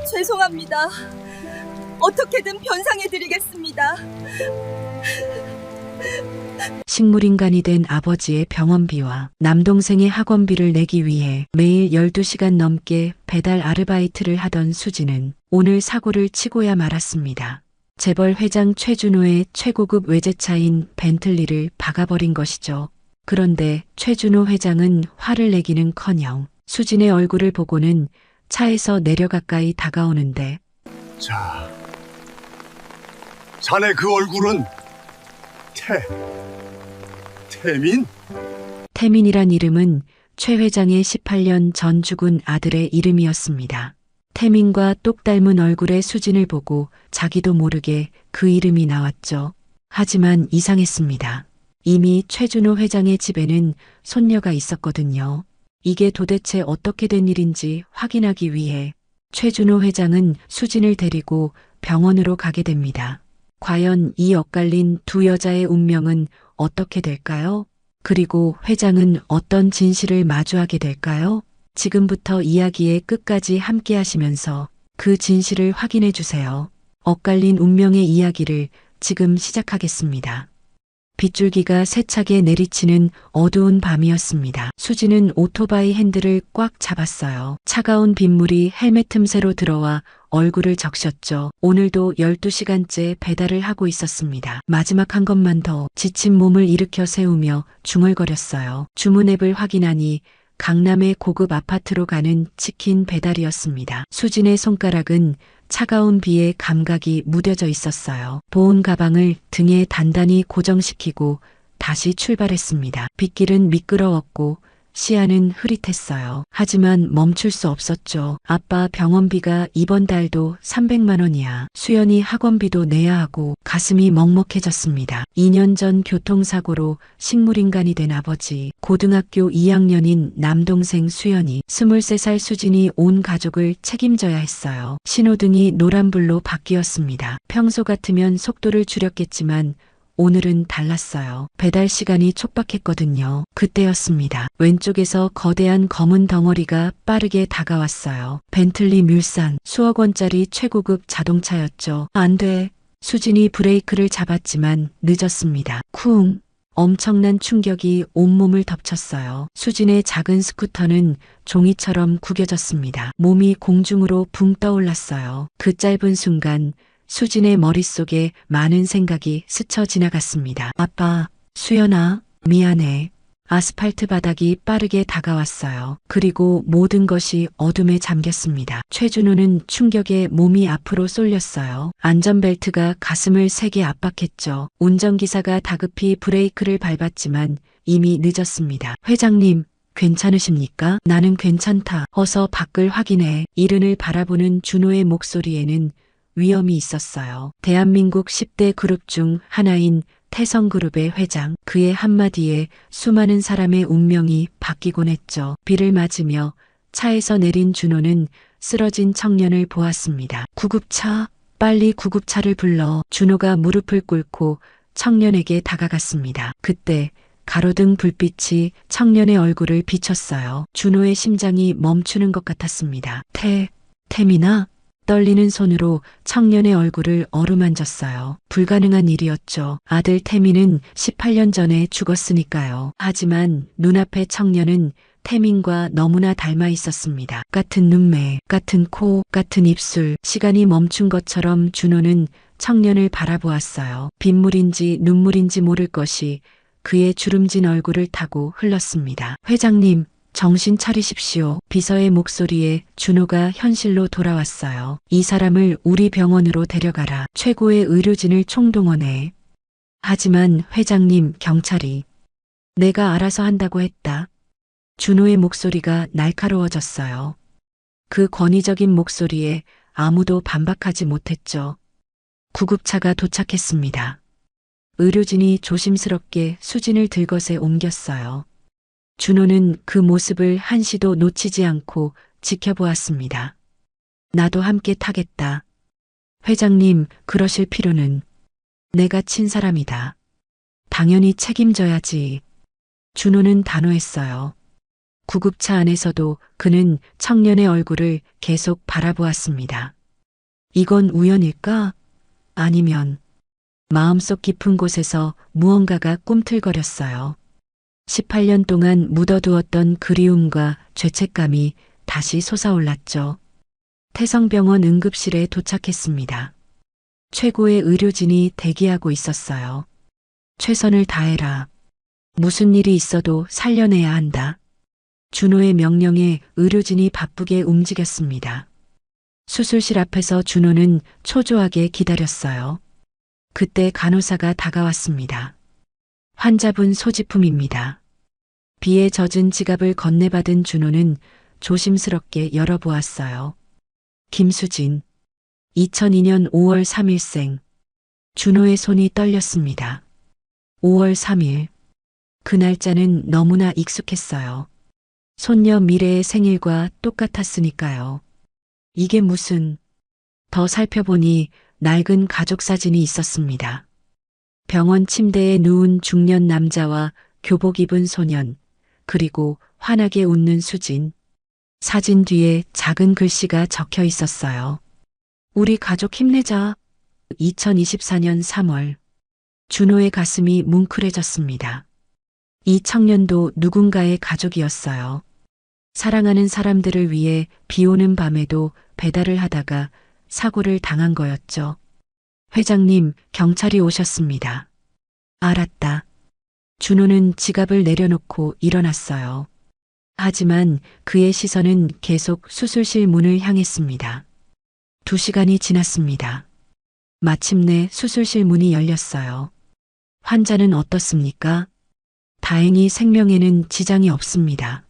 죄송합니다. 어떻게든 변상해드리겠습니다. 식물인간이 된 아버지의 병원비와 남동생의 학원비를 내기 위해 매일 12시간 넘게 배달 아르바이트를 하던 수지는 오늘 사고를 치고야 말았습니다. 재벌 회장 최준호의 최고급 외제차인 벤틀리를 박아버린 것이죠. 그런데 최준호 회장은 화를 내기는커녕 수진의 얼굴을 보고는 차에서 내려 가까이 다가오는데, 자, 자네 그 얼굴은 태민? 태민이란 이름은 최 회장의 18년 전 죽은 아들의 이름이었습니다. 태민과 똑 닮은 얼굴의 수진을 보고 자기도 모르게 그 이름이 나왔죠. 하지만 이상했습니다. 이미 최준호 회장의 집에는 손녀가 있었거든요. 이게 도대체 어떻게 된 일인지 확인하기 위해 최준호 회장은 수진을 데리고 병원으로 가게 됩니다. 과연 이 엇갈린 두 여자의 운명은 어떻게 될까요? 그리고 회장은 어떤 진실을 마주하게 될까요? 지금부터 이야기의 끝까지 함께 하시면서 그 진실을 확인해 주세요. 엇갈린 운명의 이야기를 지금 시작하겠습니다. 빗줄기가 세차게 내리치는 어두운 밤이었습니다. 수지는 오토바이 핸들을 꽉 잡았어요. 차가운 빗물이 헬멧 틈새로 들어와 얼굴을 적셨죠. 오늘도 12시간째 배달을 하고 있었습니다. 마지막 한 것만 더. 지친 몸을 일으켜 세우며 중얼거렸어요. 주문 앱을 확인하니 강남의 고급 아파트로 가는 치킨 배달이었습니다. 수진의 손가락은 차가운 비에 감각이 무뎌져 있었어요. 보온 가방을 등에 단단히 고정시키고 다시 출발했습니다. 빗길은 미끄러웠고 시야는 흐릿했어요. 하지만 멈출 수 없었죠. 아빠 병원비가 이번 달도 300만 원이야. 수연이 학원비도 내야 하고 가슴이 먹먹해졌습니다. 2년 전 교통사고로 식물인간이 된 아버지, 고등학교 2학년인 남동생 수연이, 23살 수진이 온 가족을 책임져야 했어요. 신호등이 노란불로 바뀌었습니다. 평소 같으면 속도를 줄였겠지만 오늘은 달랐어요. 배달 시간이 촉박했거든요. 그때였습니다. 왼쪽에서 거대한 검은 덩어리가 빠르게 다가왔어요. 벤틀리 뮬산, 수억 원짜리 최고급 자동차였죠. 안 돼. 수진이 브레이크를 잡았지만 늦었습니다. 쿵! 엄청난 충격이 온몸을 덮쳤어요. 수진의 작은 스쿠터는 종이처럼 구겨졌습니다. 몸이 공중으로 붕 떠올랐어요. 그 짧은 순간 수진의 머릿속에 많은 생각이 스쳐 지나갔습니다. 아빠, 수연아, 미안해. 아스팔트 바닥이 빠르게 다가왔어요. 그리고 모든 것이 어둠에 잠겼습니다. 최준호는 충격에 몸이 앞으로 쏠렸어요. 안전벨트가 가슴을 세게 압박했죠. 운전기사가 다급히 브레이크를 밟았지만 이미 늦었습니다. 회장님, 괜찮으십니까? 나는 괜찮다. 어서 밖을 확인해. 이른을 바라보는 준호의 목소리에는 위험이 있었어요. 대한민국 10대 그룹 중 하나인 태성그룹의 회장, 그의 한마디에 수많은 사람의 운명이 바뀌곤 했죠. 비를 맞으며 차에서 내린 준호는 쓰러진 청년을 보았습니다. 구급차, 빨리 구급차를 불러. 준호가 무릎을 꿇고 청년에게 다가갔습니다. 그때 가로등 불빛이 청년의 얼굴을 비췄어요. 준호의 심장이 멈추는 것 같았습니다. 태민아? 떨리는 손으로 청년의 얼굴을 어루만졌어요. 불가능한 일이었죠. 아들 태민은 18년 전에 죽었으니까요. 하지만 눈앞의 청년은 태민과 너무나 닮아 있었습니다. 같은 눈매, 같은 코, 같은 입술. 시간이 멈춘 것처럼 준호는 청년을 바라보았어요. 빗물인지 눈물인지 모를 것이 그의 주름진 얼굴을 타고 흘렀습니다. 회장님, 정신 차리십시오. 비서의 목소리에 준호가 현실로 돌아왔어요. 이 사람을 우리 병원으로 데려가라. 최고의 의료진을 총동원해. 하지만 회장님, 경찰이. 내가 알아서 한다고 했다. 준호의 목소리가 날카로워졌어요. 그 권위적인 목소리에 아무도 반박하지 못했죠. 구급차가 도착했습니다. 의료진이 조심스럽게 수진을 들것에 옮겼어요. 준호는 그 모습을 한시도 놓치지 않고 지켜보았습니다. 나도 함께 타겠다. 회장님, 그러실 필요는. 내가 친 사람이다. 당연히 책임져야지. 준호는 단호했어요. 구급차 안에서도 그는 청년의 얼굴을 계속 바라보았습니다. 이건 우연일까? 아니면 마음속 깊은 곳에서 무언가가 꿈틀거렸어요. 18년 동안 묻어두었던 그리움과 죄책감이 다시 솟아올랐죠. 태성병원 응급실에 도착했습니다. 최고의 의료진이 대기하고 있었어요. 최선을 다해라. 무슨 일이 있어도 살려내야 한다. 준호의 명령에 의료진이 바쁘게 움직였습니다. 수술실 앞에서 준호는 초조하게 기다렸어요. 그때 간호사가 다가왔습니다. 환자분 소지품입니다. 비에 젖은 지갑을 건네받은 준호는 조심스럽게 열어보았어요. 김수진, 2002년 5월 3일생. 준호의 손이 떨렸습니다. 5월 3일. 그 날짜는 너무나 익숙했어요. 손녀 미래의 생일과 똑같았으니까요. 이게 무슨... 더 살펴보니 낡은 가족 사진이 있었습니다. 병원 침대에 누운 중년 남자와 교복 입은 소년, 그리고 환하게 웃는 수진. 사진 뒤에 작은 글씨가 적혀 있었어요. 우리 가족 힘내자. 2024년 3월. 준호의 가슴이 뭉클해졌습니다. 이 청년도 누군가의 가족이었어요. 사랑하는 사람들을 위해 비 오는 밤에도 배달을 하다가 사고를 당한 거였죠. 회장님, 경찰이 오셨습니다. 알았다. 준호는 지갑을 내려놓고 일어났어요. 하지만 그의 시선은 계속 수술실 문을 향했습니다. 2시간이 지났습니다. 마침내 수술실 문이 열렸어요. 환자는 어떻습니까? 다행히 생명에는 지장이 없습니다.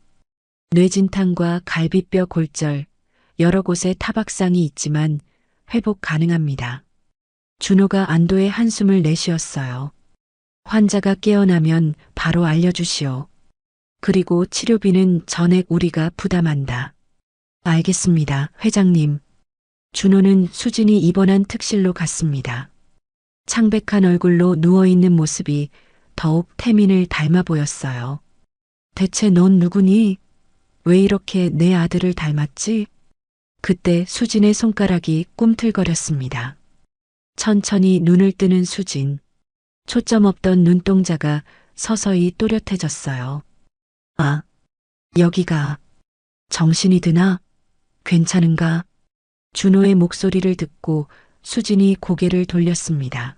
뇌진탕과 갈비뼈 골절, 여러 곳에 타박상이 있지만 회복 가능합니다. 준호가 안도의 한숨을 내쉬었어요. 환자가 깨어나면 바로 알려주시오. 그리고 치료비는 전액 우리가 부담한다. 알겠습니다, 회장님. 준호는 수진이 입원한 특실로 갔습니다. 창백한 얼굴로 누워있는 모습이 더욱 태민을 닮아 보였어요. 대체 넌 누구니? 왜 이렇게 내 아들을 닮았지? 그때 수진의 손가락이 꿈틀거렸습니다. 천천히 눈을 뜨는 수진. 초점 없던 눈동자가 서서히 또렷해졌어요. 아, 여기가. 정신이 드나? 괜찮은가? 준호의 목소리를 듣고 수진이 고개를 돌렸습니다.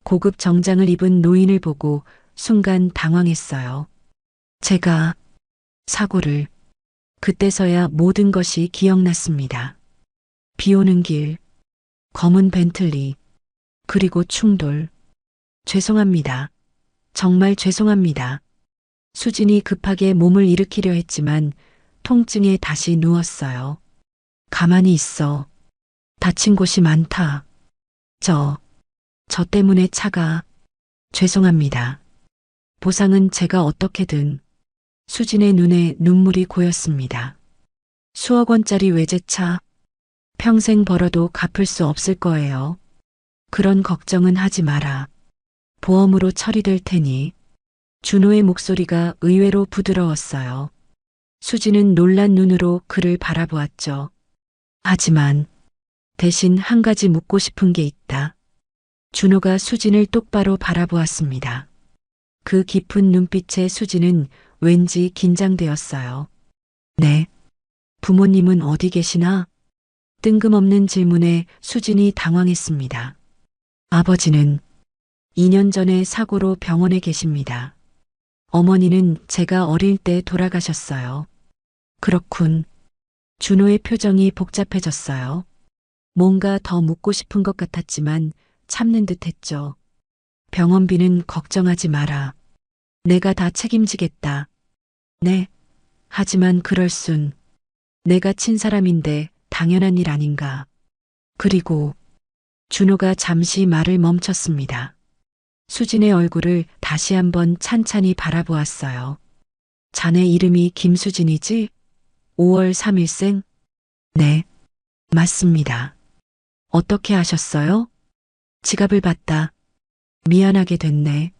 고급 정장을 입은 노인을 보고 순간 당황했어요. 제가 사고를... 그때서야 모든 것이 기억났습니다. 비 오는 길, 검은 벤틀리, 그리고 충돌. 죄송합니다. 정말 죄송합니다. 수진이 급하게 몸을 일으키려 했지만 통증에 다시 누웠어요. 가만히 있어. 다친 곳이 많다. 저 때문에 차가... 죄송합니다. 보상은 제가 어떻게든... 수진의 눈에 눈물이 고였습니다. 수억 원짜리 외제차. 평생 벌어도 갚을 수 없을 거예요. 그런 걱정은 하지 마라. 보험으로 처리될 테니. 준호의 목소리가 의외로 부드러웠어요. 수진은 놀란 눈으로 그를 바라보았죠. 하지만 대신 한 가지 묻고 싶은 게 있다. 준호가 수진을 똑바로 바라보았습니다. 그 깊은 눈빛에 수진은 왠지 긴장되었어요. 네. 부모님은 어디 계시나? 뜬금없는 질문에 수진이 당황했습니다. 아버지는 2년 전에 사고로 병원에 계십니다. 어머니는 제가 어릴 때 돌아가셨어요. 그렇군. 준호의 표정이 복잡해졌어요. 뭔가 더 묻고 싶은 것 같았지만 참는 듯 했죠. 병원비는 걱정하지 마라. 내가 다 책임지겠다. 네. 하지만 그럴 순. 내가 친 사람인데 당연한 일 아닌가. 그리고 준호가 잠시 말을 멈췄습니다. 수진의 얼굴을 다시 한번 찬찬히 바라보았어요. 자네 이름이 김수진이지? 5월 3일생? 네. 맞습니다. 어떻게 아셨어요? 지갑을 봤다. 미안하게 됐네.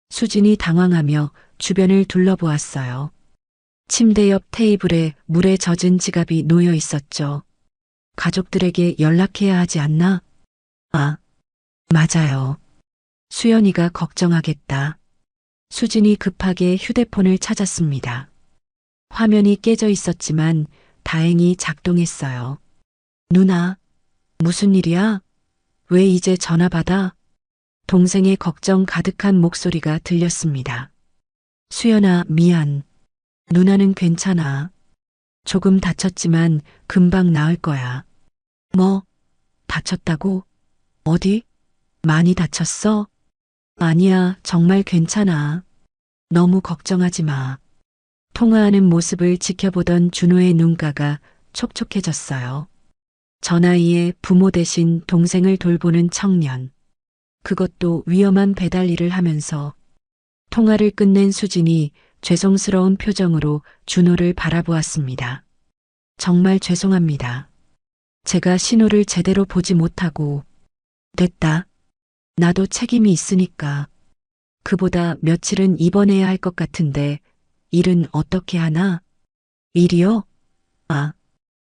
수진이 당황하며 주변을 둘러보았어요. 침대 옆 테이블에 물에 젖은 지갑이 놓여 있었죠. 가족들에게 연락해야 하지 않나? 아, 맞아요. 수연이가 걱정하겠다. 수진이 급하게 휴대폰을 찾았습니다. 화면이 깨져 있었지만 다행히 작동했어요. 누나, 무슨 일이야? 왜 이제 전화 받아? 동생의 걱정 가득한 목소리가 들렸습니다. 수연아, 미안. 누나는 괜찮아. 조금 다쳤지만 금방 나을 거야. 뭐, 다쳤다고? 어디? 많이 다쳤어? 아니야, 정말 괜찮아. 너무 걱정하지 마. 통화하는 모습을 지켜보던 준호의 눈가가 촉촉해졌어요. 저 나이에 부모 대신 동생을 돌보는 청년. 그것도 위험한 배달 일을 하면서. 통화를 끝낸 수진이 죄송스러운 표정으로 준호를 바라보았습니다. 정말 죄송합니다. 제가 신호를 제대로 보지 못하고. 됐다. 나도 책임이 있으니까. 그보다 며칠은 입원해야 할 것 같은데 일은 어떻게 하나? 일이요? 아.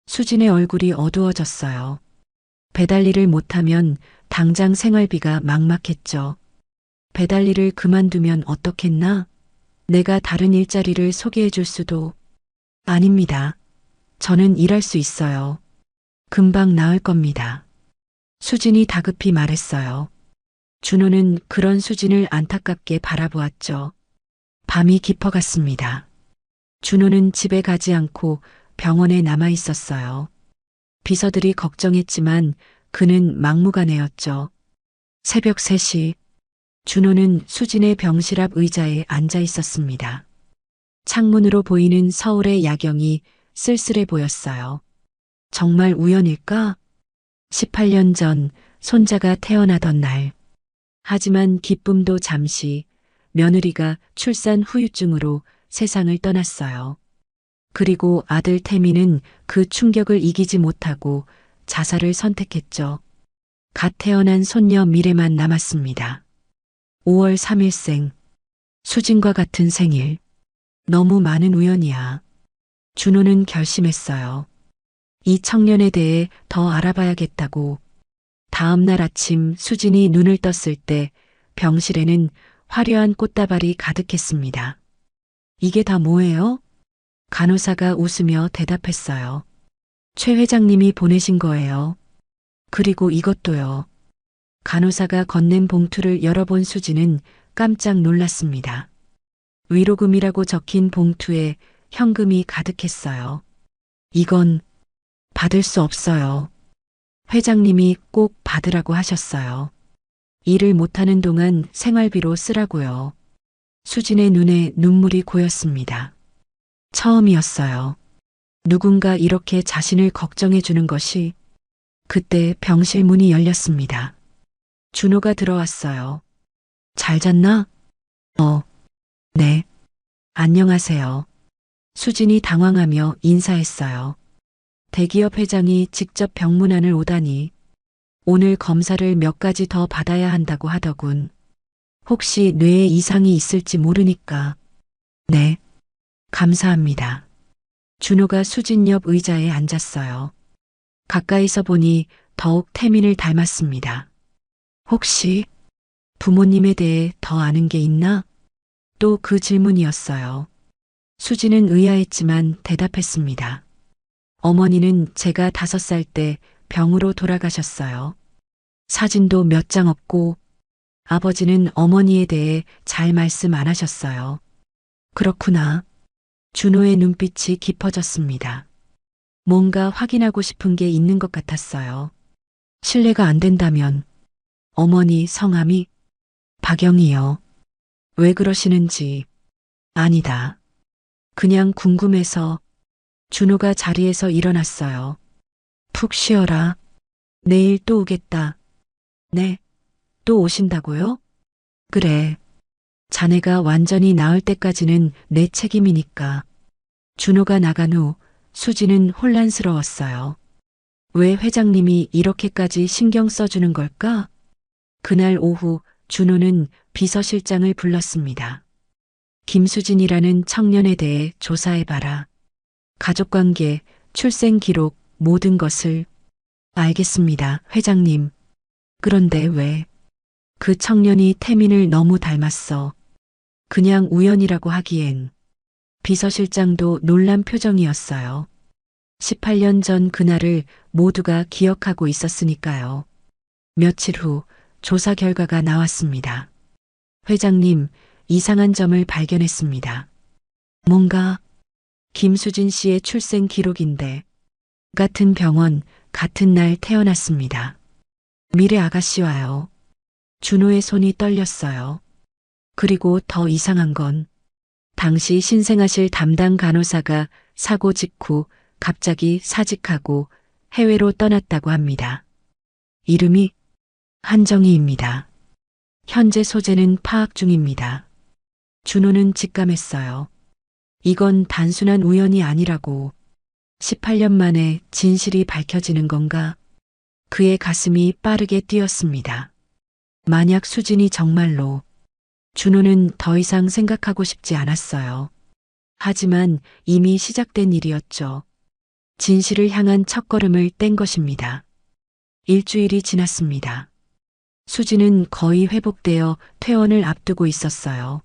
수진의 얼굴이 어두워졌어요. 배달 일을 못하면 당장 생활비가 막막했죠. 배달 일을 그만두면 어떻겠나? 내가 다른 일자리를 소개해 줄 수도. 아닙니다. 저는 일할 수 있어요. 금방 나을 겁니다. 수진이 다급히 말했어요. 준호는 그런 수진을 안타깝게 바라보았죠. 밤이 깊어갔습니다. 준호는 집에 가지 않고 병원에 남아 있었어요. 비서들이 걱정했지만 그는 막무가내였죠. 새벽 3시, 준호는 수진의 병실 앞 의자에 앉아 있었습니다. 창문으로 보이는 서울의 야경이 쓸쓸해 보였어요. 정말 우연일까? 18년 전 손자가 태어나던 날. 하지만 기쁨도 잠시, 며느리가 출산 후유증으로 세상을 떠났어요. 그리고 아들 태민은 그 충격을 이기지 못하고 자살을 선택했죠. 갓 태어난 손녀 미래만 남았습니다. 5월 3일생. 수진과 같은 생일. 너무 많은 우연이야. 준호는 결심했어요. 이 청년에 대해 더 알아봐야겠다고. 다음 날 아침 수진이 눈을 떴을 때 병실에는 화려한 꽃다발이 가득했습니다. 이게 다 뭐예요? 간호사가 웃으며 대답했어요. 최 회장님이 보내신 거예요. 그리고 이것도요. 간호사가 건넨 봉투를 열어본 수진은 깜짝 놀랐습니다. 위로금이라고 적힌 봉투에 현금이 가득했어요. 이건 받을 수 없어요. 회장님이 꼭 받으라고 하셨어요. 일을 못하는 동안 생활비로 쓰라고요. 수진의 눈에 눈물이 고였습니다. 처음이었어요. 누군가 이렇게 자신을 걱정해 주는 것이. 그때 병실 문이 열렸습니다. 준호가 들어왔어요. 잘 잤나? 네. 안녕하세요. 수진이 당황하며 인사했어요. 대기업 회장이 직접 병문안을 오다니. 오늘 검사를 몇 가지 더 받아야 한다고 하더군. 혹시 뇌에 이상이 있을지 모르니까. 네. 감사합니다. 준호가 수진 옆 의자에 앉았어요. 가까이서 보니 더욱 태민을 닮았습니다. 혹시 부모님에 대해 더 아는 게 있나? 또 그 질문이었어요. 수진은 의아했지만 대답했습니다. 어머니는 제가 5살 때 병으로 돌아가셨어요. 사진도 몇 장 없고 아버지는 어머니에 대해 잘 말씀 안 하셨어요. 그렇구나. 준호의 눈빛이 깊어졌습니다. 뭔가 확인하고 싶은 게 있는 것 같았어요. 실례가 안 된다면 어머니 성함이? 박영이요. 왜 그러시는지. 아니다. 그냥 궁금해서. 준호가 자리에서 일어났어요. 푹 쉬어라. 내일 또 오겠다. 네. 또 오신다고요? 그래. 자네가 완전히 나을 때까지는 내 책임이니까. 준호가 나간 후 수지는 혼란스러웠어요. 왜 회장님이 이렇게까지 신경 써주는 걸까? 그날 오후 준호는 비서실장을 불렀습니다. 김수진이라는 청년에 대해 조사해봐라. 가족관계, 출생 기록, 모든 것을. 알겠습니다, 회장님. 그런데 왜? 그 청년이 태민을 너무 닮았어. 그냥 우연이라고 하기엔. 비서실장도 놀란 표정이었어요. 18년 전 그날을 모두가 기억하고 있었으니까요. 며칠 후 조사 결과가 나왔습니다. 회장님, 이상한 점을 발견했습니다. 뭔가 김수진 씨의 출생 기록인데 같은 병원, 같은 날 태어났습니다. 미래 아가씨와요. 준호의 손이 떨렸어요. 그리고 더 이상한 건 당시 신생아실 담당 간호사가 사고 직후 갑자기 사직하고 해외로 떠났다고 합니다. 이름이 한정희입니다. 현재 소재는 파악 중입니다. 준호는 직감했어요. 이건 단순한 우연이 아니라고. 18년 만에 진실이 밝혀지는 건가? 그의 가슴이 빠르게 뛰었습니다. 만약 수진이 정말로. 준호는 더 이상 생각하고 싶지 않았어요. 하지만 이미 시작된 일이었죠. 진실을 향한 첫걸음을 뗀 것입니다. 일주일이 지났습니다. 수지는 거의 회복되어 퇴원을 앞두고 있었어요.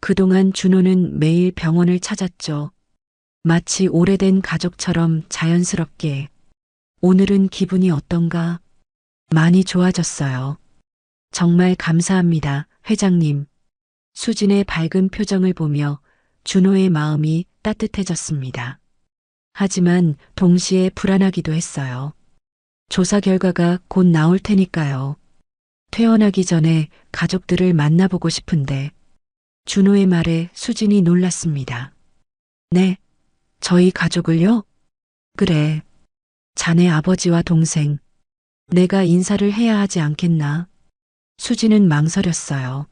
그동안 준호는 매일 병원을 찾았죠. 마치 오래된 가족처럼 자연스럽게. 오늘은 기분이 어떤가? 많이 좋아졌어요. 정말 감사합니다, 회장님. 수진의 밝은 표정을 보며 준호의 마음이 따뜻해졌습니다. 하지만 동시에 불안하기도 했어요. 조사 결과가 곧 나올 테니까요. 퇴원하기 전에 가족들을 만나보고 싶은데. 준호의 말에 수진이 놀랐습니다. 네, 저희 가족을요? 그래, 자네 아버지와 동생. 내가 인사를 해야 하지 않겠나? 수진은 망설였어요.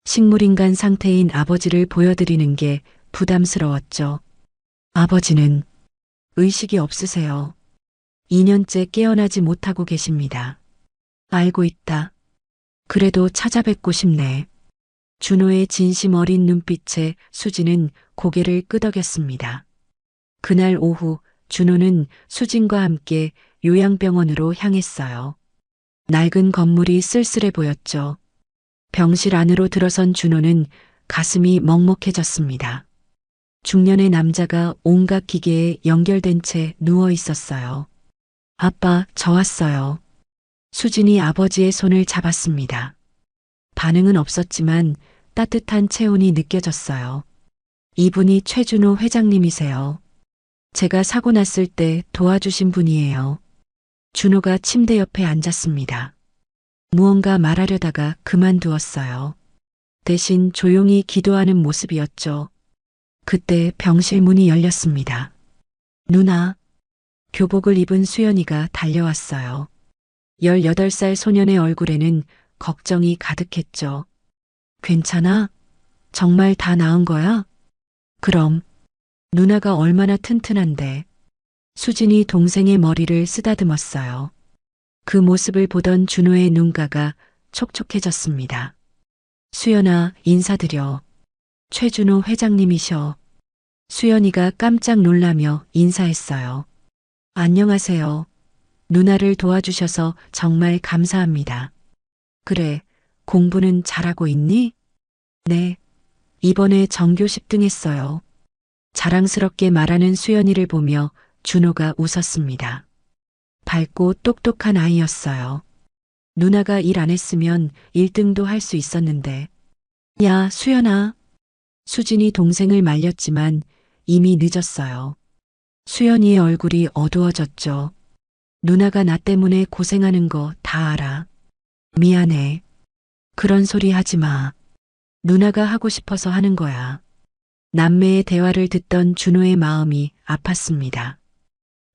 식물인간 상태인 아버지를 보여드리는 게 부담스러웠죠. 아버지는 의식이 없으세요. 2년째 깨어나지 못하고 계십니다. 알고 있다. 그래도 찾아뵙고 싶네. 준호의 진심 어린 눈빛에 수진은 고개를 끄덕였습니다. 그날 오후 준호는 수진과 함께 요양병원으로 향했어요. 낡은 건물이 쓸쓸해 보였죠. 병실 안으로 들어선 준호는 가슴이 먹먹해졌습니다. 중년의 남자가 온갖 기계에 연결된 채 누워 있었어요. 아빠, 저 왔어요. 수진이 아버지의 손을 잡았습니다. 반응은 없었지만 따뜻한 체온이 느껴졌어요. 이분이 최준호 회장님이세요. 제가 사고 났을 때 도와주신 분이에요. 준호가 침대 옆에 앉았습니다. 무언가 말하려다가 그만두었어요. 대신 조용히 기도하는 모습이었죠. 그때 병실 문이 열렸습니다. 누나, 교복을 입은 수연이가 달려왔어요. 18살 소년의 얼굴에는 걱정이 가득했죠. 괜찮아? 정말 다 나은 거야? 그럼. 누나가 얼마나 튼튼한데. 수진이 동생의 머리를 쓰다듬었어요. 그 모습을 보던 준호의 눈가가 촉촉해졌습니다. 수연아, 인사드려. 최준호 회장님이셔. 수연이가 깜짝 놀라며 인사했어요. 안녕하세요. 누나를 도와주셔서 정말 감사합니다. 그래, 공부는 잘하고 있니? 네. 이번에 전교 10등 했어요. 자랑스럽게 말하는 수연이를 보며 준호가 웃었습니다. 밝고 똑똑한 아이였어요. 누나가 일 안 했으면 1등도 할 수 있었는데. 야, 수연아. 수진이 동생을 말렸지만 이미 늦었어요. 수연이의 얼굴이 어두워졌죠. 누나가 나 때문에 고생하는 거 다 알아. 미안해. 그런 소리 하지 마. 누나가 하고 싶어서 하는 거야. 남매의 대화를 듣던 준호의 마음이 아팠습니다.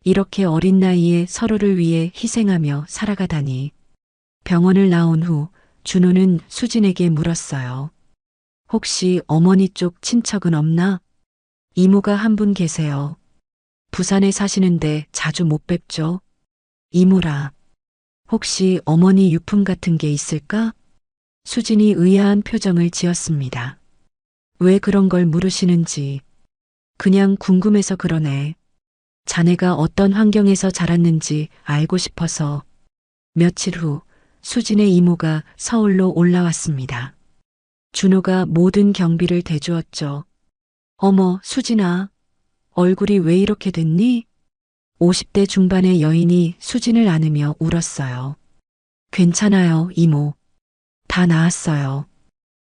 이렇게 어린 나이에 서로를 위해 희생하며 살아가다니. 병원을 나온 후 준호는 수진에게 물었어요. 혹시 어머니 쪽 친척은 없나? 이모가 한 분 계세요. 부산에 사시는데 자주 못 뵙죠? 이모라. 혹시 어머니 유품 같은 게 있을까? 수진이 의아한 표정을 지었습니다. 왜 그런 걸 물으시는지. 그냥 궁금해서 그러네. 자네가 어떤 환경에서 자랐는지 알고 싶어서. 며칠 후 수진의 이모가 서울로 올라왔습니다. 준호가 모든 경비를 대주었죠. 어머, 수진아. 얼굴이 왜 이렇게 됐니? 50대 중반의 여인이 수진을 안으며 울었어요. 괜찮아요, 이모. 다 나았어요.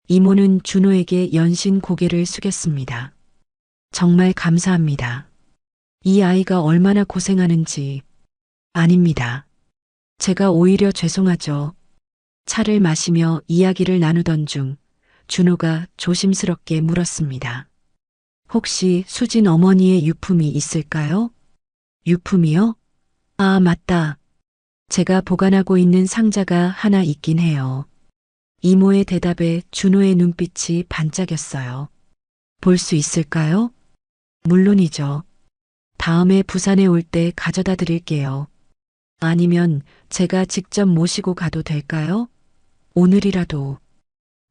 이모는 준호에게 연신 고개를 숙였습니다. 정말 감사합니다. 이 아이가 얼마나 고생하는지. 아닙니다. 제가 오히려 죄송하죠. 차를 마시며 이야기를 나누던 중 준호가 조심스럽게 물었습니다. 혹시 수진 어머니의 유품이 있을까요? 유품이요? 아, 맞다. 제가 보관하고 있는 상자가 하나 있긴 해요. 이모의 대답에 준호의 눈빛이 반짝였어요. 볼 수 있을까요? 물론이죠. 다음에 부산에 올 때 가져다 드릴게요. 아니면 제가 직접 모시고 가도 될까요? 오늘이라도.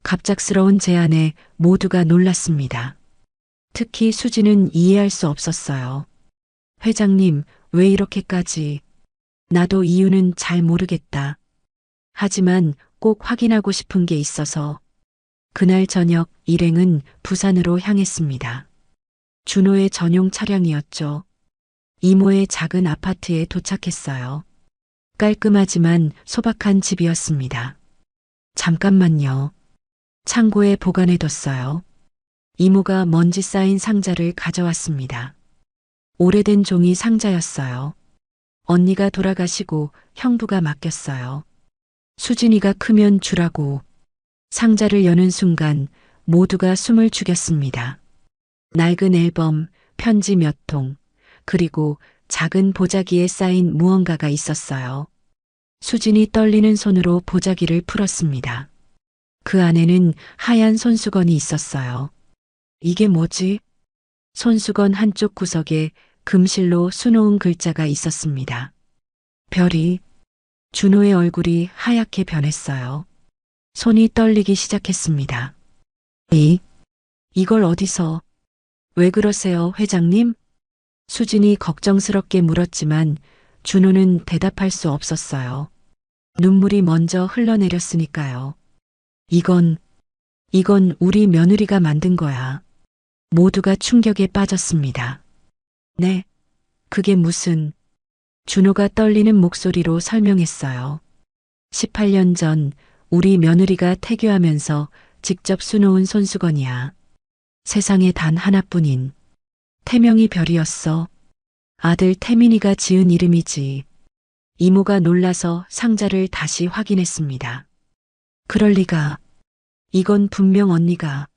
갑작스러운 제안에 모두가 놀랐습니다. 특히 수진은 이해할 수 없었어요. 회장님, 왜 이렇게까지? 나도 이유는 잘 모르겠다. 하지만 꼭 확인하고 싶은 게 있어서. 그날 저녁 일행은 부산으로 향했습니다. 준호의 전용 차량이었죠. 이모의 작은 아파트에 도착했어요. 깔끔하지만 소박한 집이었습니다. 잠깐만요. 창고에 보관해뒀어요. 이모가 먼지 쌓인 상자를 가져왔습니다. 오래된 종이 상자였어요. 언니가 돌아가시고 형부가 맡겼어요. 수진이가 크면 주라고. 상자를 여는 순간 모두가 숨을 죽였습니다. 낡은 앨범, 편지 몇 통, 그리고 작은 보자기에 쌓인 무언가가 있었어요. 수진이 떨리는 손으로 보자기를 풀었습니다. 그 안에는 하얀 손수건이 있었어요. 이게 뭐지? 손수건 한쪽 구석에 금실로 수놓은 글자가 있었습니다. 별이. 준호의 얼굴이 하얗게 변했어요. 손이 떨리기 시작했습니다. 이걸 어디서? 왜 그러세요, 회장님? 수진이 걱정스럽게 물었지만 준호는 대답할 수 없었어요. 눈물이 먼저 흘러내렸으니까요. 이건 우리 며느리가 만든 거야. 모두가 충격에 빠졌습니다. 네, 그게 무슨... 준호가 떨리는 목소리로 설명했어요. 18년 전 우리 며느리가 태교하면서 직접 수놓은 손수건이야. 세상에 단 하나뿐인 태명이 별이었어. 아들 태민이가 지은 이름이지. 이모가 놀라서 상자를 다시 확인했습니다. 그럴 리가. 이건 분명 언니가.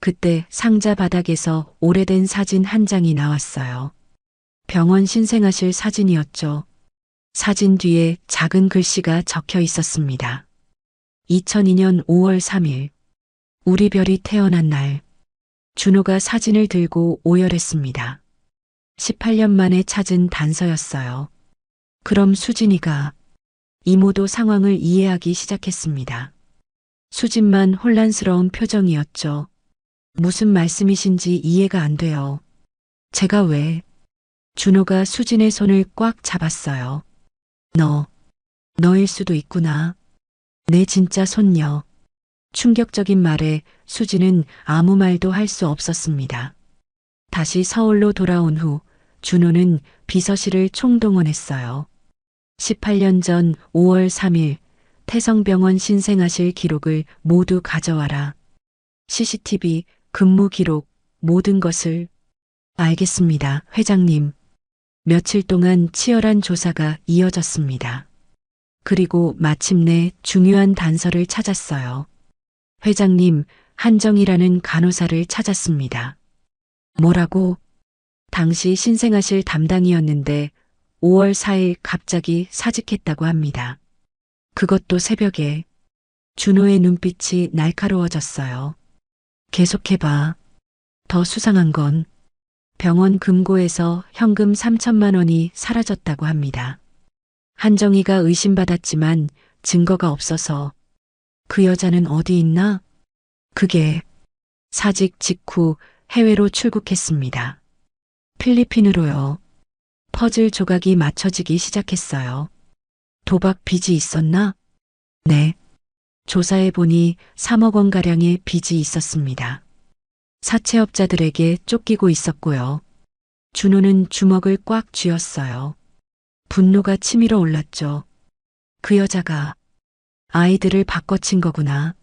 그때 상자 바닥에서 오래된 사진 한 장이 나왔어요. 병원 신생아실 사진이었죠. 사진 뒤에 작은 글씨가 적혀 있었습니다. 2002년 5월 3일. 우리 별이 태어난 날. 준호가 사진을 들고 오열했습니다. 18년 만에 찾은 단서였어요. 그럼 수진이가... 이모도 상황을 이해하기 시작했습니다. 수진만 혼란스러운 표정이었죠. 무슨 말씀이신지 이해가 안 돼요. 제가 왜... 준호가 수진의 손을 꽉 잡았어요. 너일 수도 있구나. 내 진짜 손녀. 충격적인 말에 수진은 아무 말도 할 수 없었습니다. 다시 서울로 돌아온 후 준호는 비서실을 총동원했어요. 18년 전 5월 3일 태성병원 신생아실 기록을 모두 가져와라. CCTV, 근무 기록, 모든 것을. 알겠습니다, 회장님. 며칠 동안 치열한 조사가 이어졌습니다. 그리고 마침내 중요한 단서를 찾았어요. 회장님, 한정이라는 간호사를 찾았습니다. 뭐라고? 당시 신생아실 담당이었는데 5월 4일 갑자기 사직했다고 합니다. 그것도 새벽에. 준호의 눈빛이 날카로워졌어요. 계속해봐. 더 수상한 건 병원 금고에서 현금 3천만 원이 사라졌다고 합니다. 한정희가 의심받았지만 증거가 없어서. 그 여자는 어디 있나? 그게 사직 직후 해외로 출국했습니다. 필리핀으로요. 퍼즐 조각이 맞춰지기 시작했어요. 도박 빚이 있었나? 네. 조사해보니 3억 원가량의 빚이 있었습니다. 사채업자들에게 쫓기고 있었고요. 준호는 주먹을 꽉 쥐었어요. 분노가 치밀어 올랐죠. 그 여자가 아이들을 바꿔친 거구나.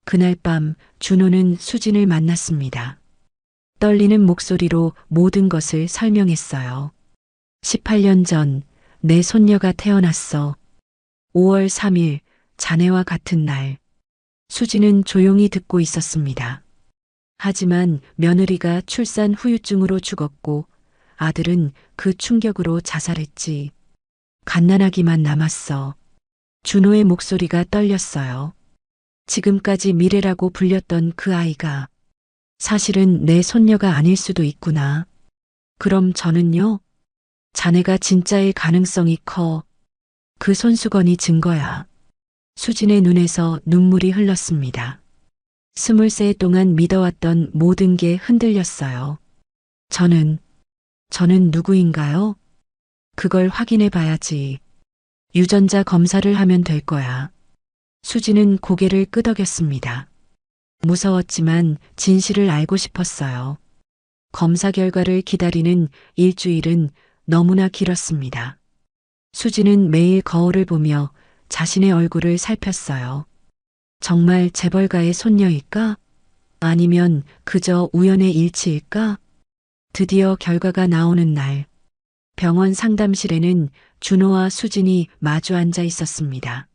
그날 밤 준호는 수진을 만났습니다. 떨리는 목소리로 모든 것을 설명했어요. 18년 전 내 손녀가 태어났어. 5월 3일 자네와 같은 날. 수진은 조용히 듣고 있었습니다. 하지만 며느리가 출산 후유증으로 죽었고 아들은 그 충격으로 자살했지. 갓난아기만 남았어. 준호의 목소리가 떨렸어요. 지금까지 미래라고 불렸던 그 아이가 사실은 내 손녀가 아닐 수도 있구나. 그럼 저는요? 자네가 진짜일 가능성이 커. 그 손수건이 증거야. 수진의 눈에서 눈물이 흘렀습니다. 23세 동안 믿어왔던 모든 게 흔들렸어요. 저는 누구인가요? 그걸 확인해 봐야지. 유전자 검사를 하면 될 거야. 수진은 고개를 끄덕였습니다. 무서웠지만 진실을 알고 싶었어요. 검사 결과를 기다리는 일주일은 너무나 길었습니다. 수진은 매일 거울을 보며 자신의 얼굴을 살폈어요. 정말 재벌가의 손녀일까? 아니면 그저 우연의 일치일까? 드디어 결과가 나오는 날, 병원 상담실에는 준호와 수진이 마주 앉아 있었습니다.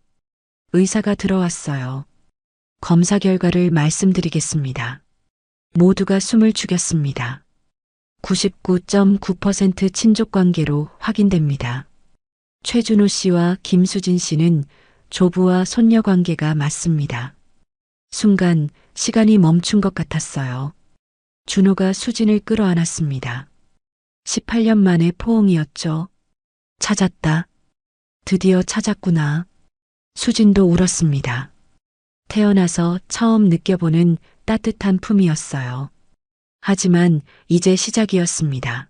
의사가 들어왔어요. 검사 결과를 말씀드리겠습니다. 모두가 숨을 죽였습니다. 99.9% 친족 관계로 확인됩니다. 최준호 씨와 김수진 씨는 조부와 손녀 관계가 맞습니다. 순간 시간이 멈춘 것 같았어요. 준호가 수진을 끌어안았습니다. 18년 만에 포옹이었죠. 찾았다. 드디어 찾았구나. 수진도 울었습니다. 태어나서 처음 느껴보는 따뜻한 품이었어요. 하지만 이제 시작이었습니다.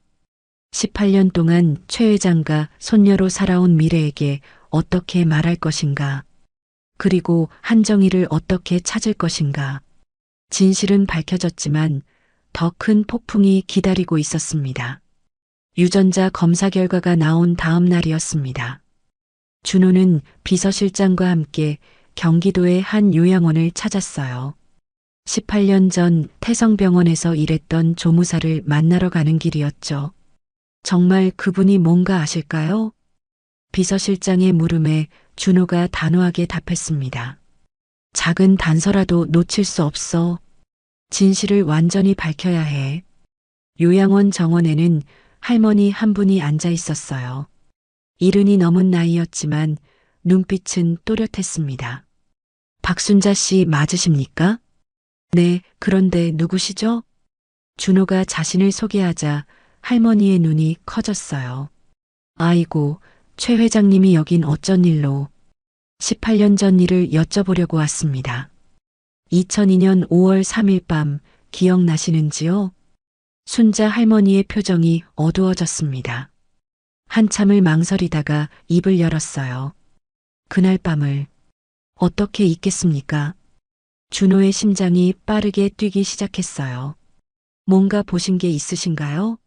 18년 동안 최 회장과 손녀로 살아온 미래에게 어떻게 말할 것인가? 그리고 한정희를 어떻게 찾을 것인가? 진실은 밝혀졌지만 더 큰 폭풍이 기다리고 있었습니다. 유전자 검사 결과가 나온 다음 날이었습니다. 준호는 비서실장과 함께 경기도의 한 요양원을 찾았어요. 18년 전 태성병원에서 일했던 조무사를 만나러 가는 길이었죠. 정말 그분이 뭔가 아실까요? 비서실장의 물음에 준호가 단호하게 답했습니다. 작은 단서라도 놓칠 수 없어. 진실을 완전히 밝혀야 해. 요양원 정원에는 할머니 한 분이 앉아 있었어요. 70이 넘은 나이였지만 눈빛은 또렷했습니다. 박순자 씨 맞으십니까? 네, 그런데 누구시죠? 준호가 자신을 소개하자 할머니의 눈이 커졌어요. 아이고, 최 회장님이 여긴 어쩐 일로? 18년 전 일을 여쭤보려고 왔습니다. 2002년 5월 3일 밤 기억나시는지요? 순자 할머니의 표정이 어두워졌습니다. 한참을 망설이다가 입을 열었어요. 그날 밤을 어떻게 잊겠습니까? 준호의 심장이 빠르게 뛰기 시작했어요. 뭔가 보신 게 있으신가요?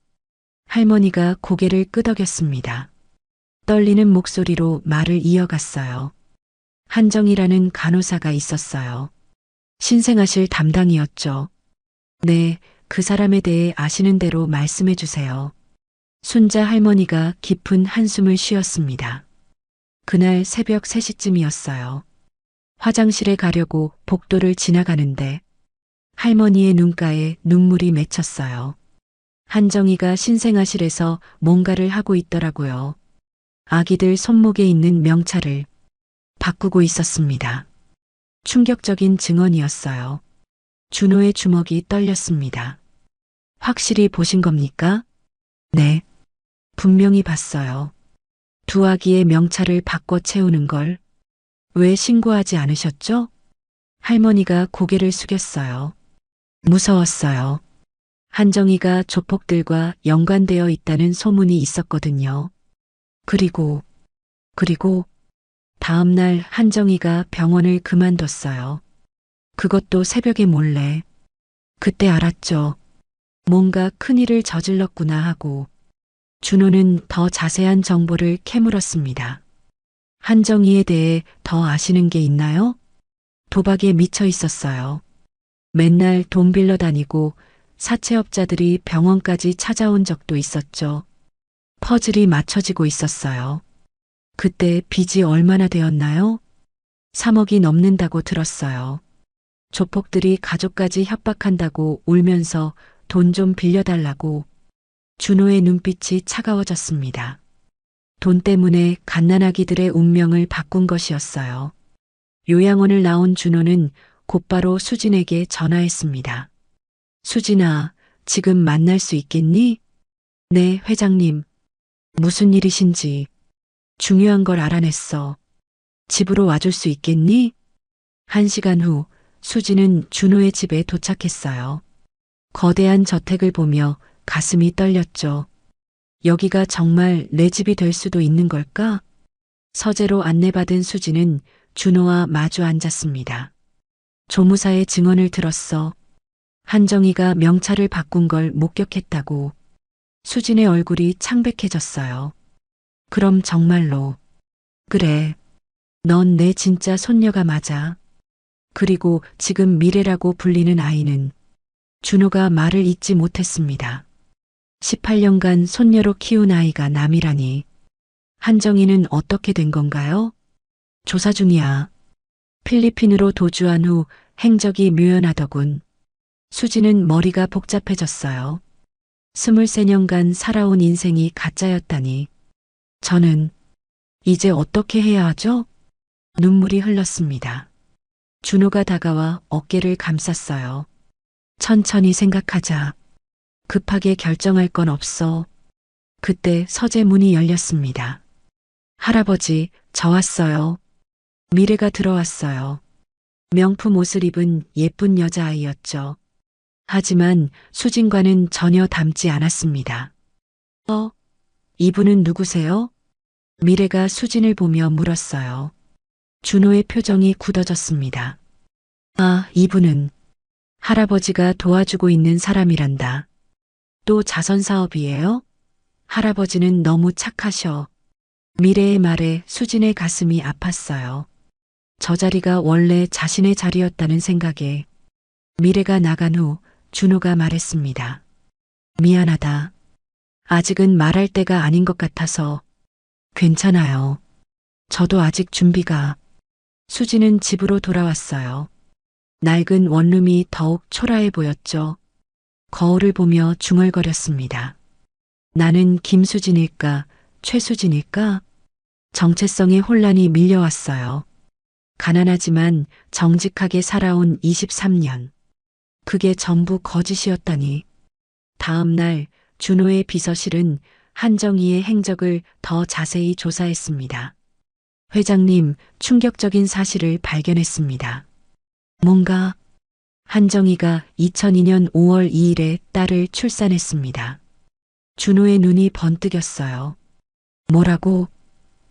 할머니가 고개를 끄덕였습니다. 떨리는 목소리로 말을 이어갔어요. 한정이라는 간호사가 있었어요. 신생아실 담당이었죠. 네, 그 사람에 대해 아시는 대로 말씀해 주세요. 순자 할머니가 깊은 한숨을 쉬었습니다. 그날 새벽 3시쯤이었어요. 화장실에 가려고 복도를 지나가는데 할머니의 눈가에 눈물이 맺혔어요. 한정이가 신생아실에서 뭔가를 하고 있더라고요. 아기들 손목에 있는 명찰을 바꾸고 있었습니다. 충격적인 증언이었어요. 준호의 주먹이 떨렸습니다. 확실히 보신 겁니까? 네. 분명히 봤어요. 두 아기의 명찰을 바꿔 채우는 걸. 왜 신고하지 않으셨죠? 할머니가 고개를 숙였어요. 무서웠어요. 한정희가 조폭들과 연관되어 있다는 소문이 있었거든요. 그리고 다음 날 한정희가 병원을 그만뒀어요. 그것도 새벽에 몰래. 그때 알았죠. 뭔가 큰일을 저질렀구나 하고. 준호는 더 자세한 정보를 캐물었습니다. 한정희에 대해 더 아시는 게 있나요? 도박에 미쳐 있었어요. 맨날 돈 빌려 다니고 사채업자들이 병원까지 찾아온 적도 있었죠. 퍼즐이 맞춰지고 있었어요. 그때 빚이 얼마나 되었나요? 3억이 넘는다고 들었어요. 조폭들이 가족까지 협박한다고 울면서 돈 좀 빌려달라고. 준호의 눈빛이 차가워졌습니다. 돈 때문에 갓난아기들의 운명을 바꾼 것이었어요. 요양원을 나온 준호는 곧바로 수진에게 전화했습니다. 수진아, 지금 만날 수 있겠니? 네, 회장님. 무슨 일이신지. 중요한 걸 알아냈어. 집으로 와줄 수 있겠니? 1시간 후 수진은 준호의 집에 도착했어요. 거대한 저택을 보며 가슴이 떨렸죠. 여기가 정말 내 집이 될 수도 있는 걸까? 서재로 안내받은 수진은 준호와 마주 앉았습니다. 조무사의 증언을 들었어. 한정희가 명찰을 바꾼 걸 목격했다고. 수진의 얼굴이 창백해졌어요. 그럼 정말로. 그래. 넌 내 진짜 손녀가 맞아. 그리고 지금 미래라고 불리는 아이는. 준호가 말을 잇지 못했습니다. 18년간 손녀로 키운 아이가 남이라니. 한정희는 어떻게 된 건가요? 조사 중이야. 필리핀으로 도주한 후 행적이 묘연하더군. 수지는 머리가 복잡해졌어요. 23년간 살아온 인생이 가짜였다니. 저는 이제 어떻게 해야 하죠? 눈물이 흘렀습니다. 준호가 다가와 어깨를 감쌌어요. 천천히 생각하자. 급하게 결정할 건 없어. 그때 서재 문이 열렸습니다. 할아버지, 저 왔어요. 미래가 들어왔어요. 명품 옷을 입은 예쁜 여자아이였죠. 하지만 수진과는 전혀 닮지 않았습니다. 이분은 누구세요? 미래가 수진을 보며 물었어요. 준호의 표정이 굳어졌습니다. 이분은 할아버지가 도와주고 있는 사람이란다. 또 자선 사업이에요? 할아버지는 너무 착하셔. 미래의 말에 수진의 가슴이 아팠어요. 저 자리가 원래 자신의 자리였다는 생각에. 미래가 나간 후 준호가 말했습니다. 미안하다. 아직은 말할 때가 아닌 것 같아서. 괜찮아요. 저도 아직 준비가. 수진은 집으로 돌아왔어요. 낡은 원룸이 더욱 초라해 보였죠. 거울을 보며 중얼거렸습니다. 나는 김수진일까, 최수진일까? 정체성의 혼란이 밀려왔어요. 가난하지만 정직하게 살아온 23년. 그게 전부 거짓이었다니. 다음 날 준호의 비서실은 한정희의 행적을 더 자세히 조사했습니다. 회장님, 충격적인 사실을 발견했습니다. 뭔가? 한정희가 2002년 5월 2일에 딸을 출산했습니다. 준호의 눈이 번뜩였어요. 뭐라고?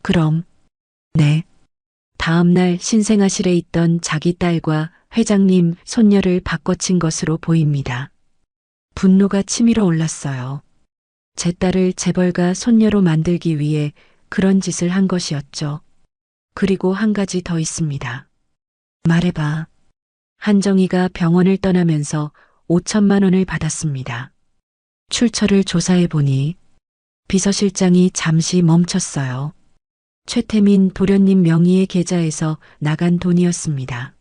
그럼. 네. 다음 날 신생아실에 있던 자기 딸과 회장님 손녀를 바꿔친 것으로 보입니다. 분노가 치밀어 올랐어요. 제 딸을 재벌가 손녀로 만들기 위해 그런 짓을 한 것이었죠. 그리고 한 가지 더 있습니다. 말해봐. 한정희가 병원을 떠나면서 5천만 원을 받았습니다. 출처를 조사해 보니 비서실장이 잠시 멈췄어요. 최태민 도련님 명의의 계좌에서 나간 돈이었습니다.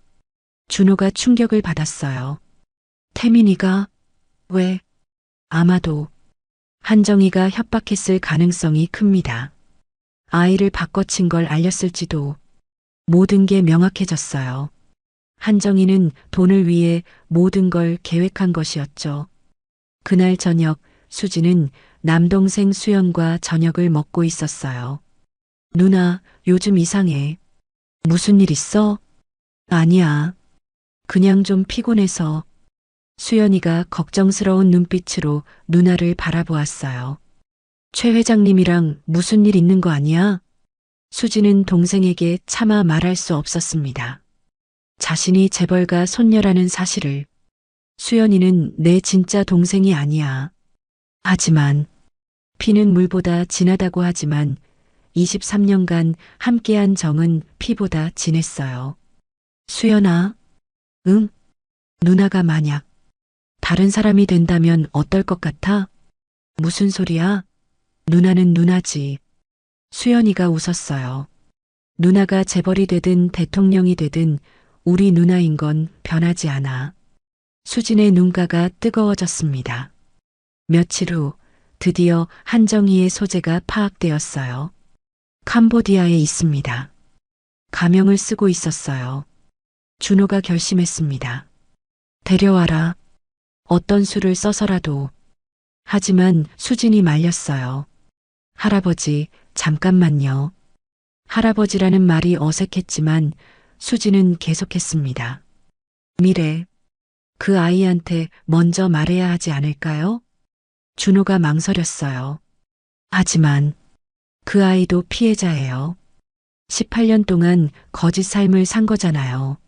준호가 충격을 받았어요. 태민이가? 왜? 아마도 한정희가 협박했을 가능성이 큽니다. 아이를 바꿔친 걸 알렸을지도. 모든 게 명확해졌어요. 한정희는 돈을 위해 모든 걸 계획한 것이었죠. 그날 저녁 수지는 남동생 수연과 저녁을 먹고 있었어요. 누나, 요즘 이상해. 무슨 일 있어? 아니야. 그냥 좀 피곤해서. 수연이가 걱정스러운 눈빛으로 누나를 바라보았어요. 최 회장님이랑 무슨 일 있는 거 아니야? 수지는 동생에게 차마 말할 수 없었습니다. 자신이 재벌가 손녀라는 사실을. 수연이는 내 진짜 동생이 아니야. 하지만 피는 물보다 진하다고 하지만 23년간 함께한 정은 피보다 진했어요. 수연아, 응? 누나가 만약 다른 사람이 된다면 어떨 것 같아? 무슨 소리야? 누나는 누나지. 수연이가 웃었어요. 누나가 재벌이 되든 대통령이 되든 우리 누나인 건 변하지 않아. 수진의 눈가가 뜨거워졌습니다. 며칠 후 드디어 한정희의 소재가 파악되었어요. 캄보디아에 있습니다. 가명을 쓰고 있었어요. 준호가 결심했습니다. 데려와라. 어떤 수를 써서라도. 하지만 수진이 말렸어요. 할아버지, 잠깐만요. 할아버지라는 말이 어색했지만 수진은 계속했습니다. 미래, 그 아이한테 먼저 말해야 하지 않을까요? 준호가 망설였어요. 하지만 그 아이도 피해자예요. 18년 동안 거짓 삶을 산 거잖아요.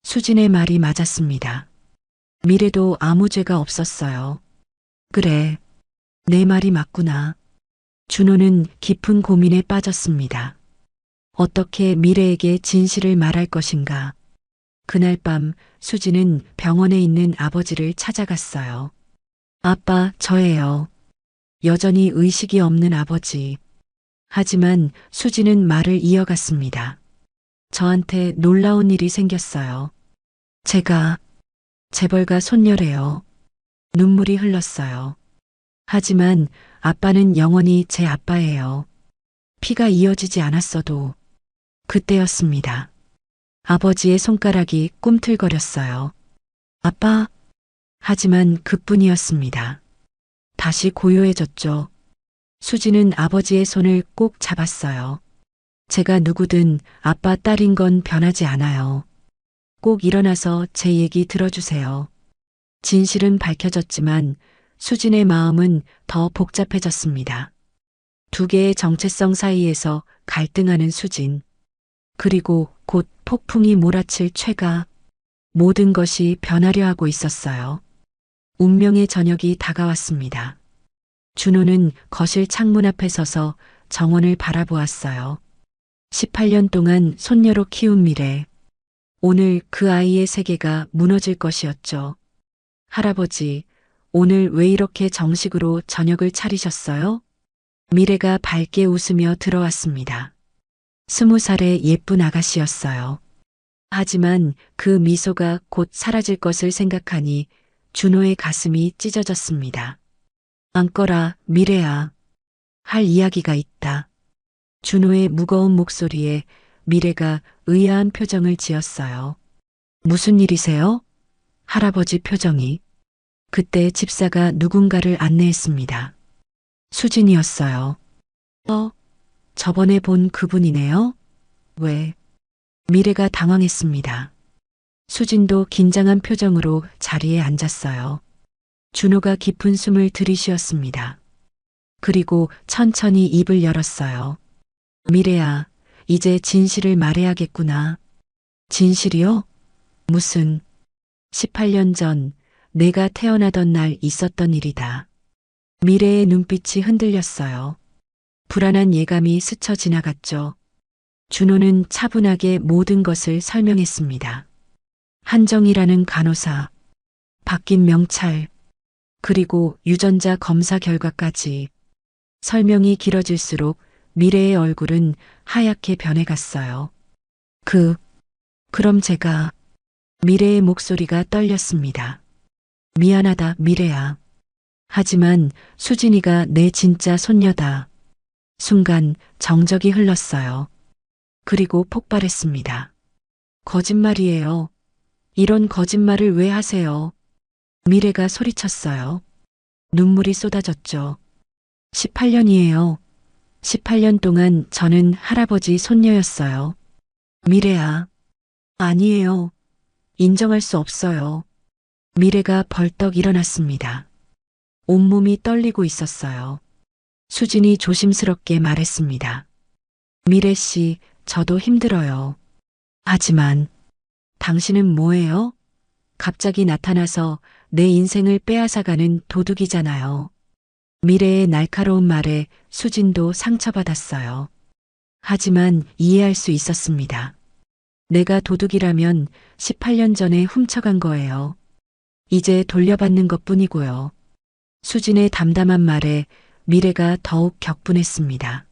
수진의 말이 맞았습니다. 미래도 아무 죄가 없었어요. 그래, 내 말이 맞구나. 준호는 깊은 고민에 빠졌습니다. 어떻게 미래에게 진실을 말할 것인가. 그날 밤 수진은 병원에 있는 아버지를 찾아갔어요. 아빠, 저예요. 여전히 의식이 없는 아버지. 하지만 수진은 말을 이어갔습니다. 저한테 놀라운 일이 생겼어요. 제가 재벌가 손녀래요. 눈물이 흘렀어요. 하지만 아빠는 영원히 제 아빠예요. 피가 이어지지 않았어도 그때였습니다. 아버지의 손가락이 꿈틀거렸어요. 아빠. 하지만 그뿐이었습니다. 다시 고요해졌죠. 수지는 아버지의 손을 꼭 잡았어요. 제가 누구든 아빠 딸인 건 변하지 않아요. 꼭 일어나서 제 얘기 들어주세요. 진실은 밝혀졌지만 수진의 마음은 더 복잡해졌습니다. 두 개의 정체성 사이에서 갈등하는 수진. 그리고 곧 폭풍이 몰아칠 최가. 모든 것이 변하려 하고 있었어요. 운명의 저녁이 다가왔습니다. 준호는 거실 창문 앞에 서서 정원을 바라보았어요. 18년 동안 손녀로 키운 미래. 오늘 그 아이의 세계가 무너질 것이었죠. 할아버지, 오늘 왜 이렇게 정식으로 저녁을 차리셨어요? 미래가 밝게 웃으며 들어왔습니다. 20살의 예쁜 아가씨였어요. 하지만 그 미소가 곧 사라질 것을 생각하니 준호의 가슴이 찢어졌습니다. 앉거라, 미래야. 할 이야기가 있다. 준호의 무거운 목소리에 미래가 의아한 표정을 지었어요. 무슨 일이세요? 할아버지 표정이. 그때 집사가 누군가를 안내했습니다. 수진이었어요. 저번에 본 그분이네요? 왜? 미래가 당황했습니다. 수진도 긴장한 표정으로 자리에 앉았어요. 준호가 깊은 숨을 들이쉬었습니다. 그리고 천천히 입을 열었어요. 미래야, 이제 진실을 말해야겠구나. 진실이요? 무슨? 18년 전 내가 태어나던 날 있었던 일이다. 미래의 눈빛이 흔들렸어요. 불안한 예감이 스쳐 지나갔죠. 준호는 차분하게 모든 것을 설명했습니다. 한정이라는 간호사, 바뀐 명찰, 그리고 유전자 검사 결과까지. 설명이 길어질수록 미래의 얼굴은 하얗게 변해갔어요. 그럼 제가. 미래의 목소리가 떨렸습니다. 미안하다, 미래야. 하지만 수진이가 내 진짜 손녀다. 순간 정적이 흘렀어요. 그리고 폭발했습니다. 거짓말이에요. 이런 거짓말을 왜 하세요? 미래가 소리쳤어요. 눈물이 쏟아졌죠. 18년이에요. 18년 동안 저는 할아버지 손녀였어요. 미래야. 아니에요. 인정할 수 없어요. 미래가 벌떡 일어났습니다. 온몸이 떨리고 있었어요. 수진이 조심스럽게 말했습니다. 미래 씨, 저도 힘들어요. 하지만 당신은 뭐예요? 갑자기 나타나서 내 인생을 빼앗아가는 도둑이잖아요. 미래의 날카로운 말에 수진도 상처받았어요. 하지만 이해할 수 있었습니다. 내가 도둑이라면 18년 전에 훔쳐간 거예요. 이제 돌려받는 것 뿐이고요. 수진의 담담한 말에 미래가 더욱 격분했습니다.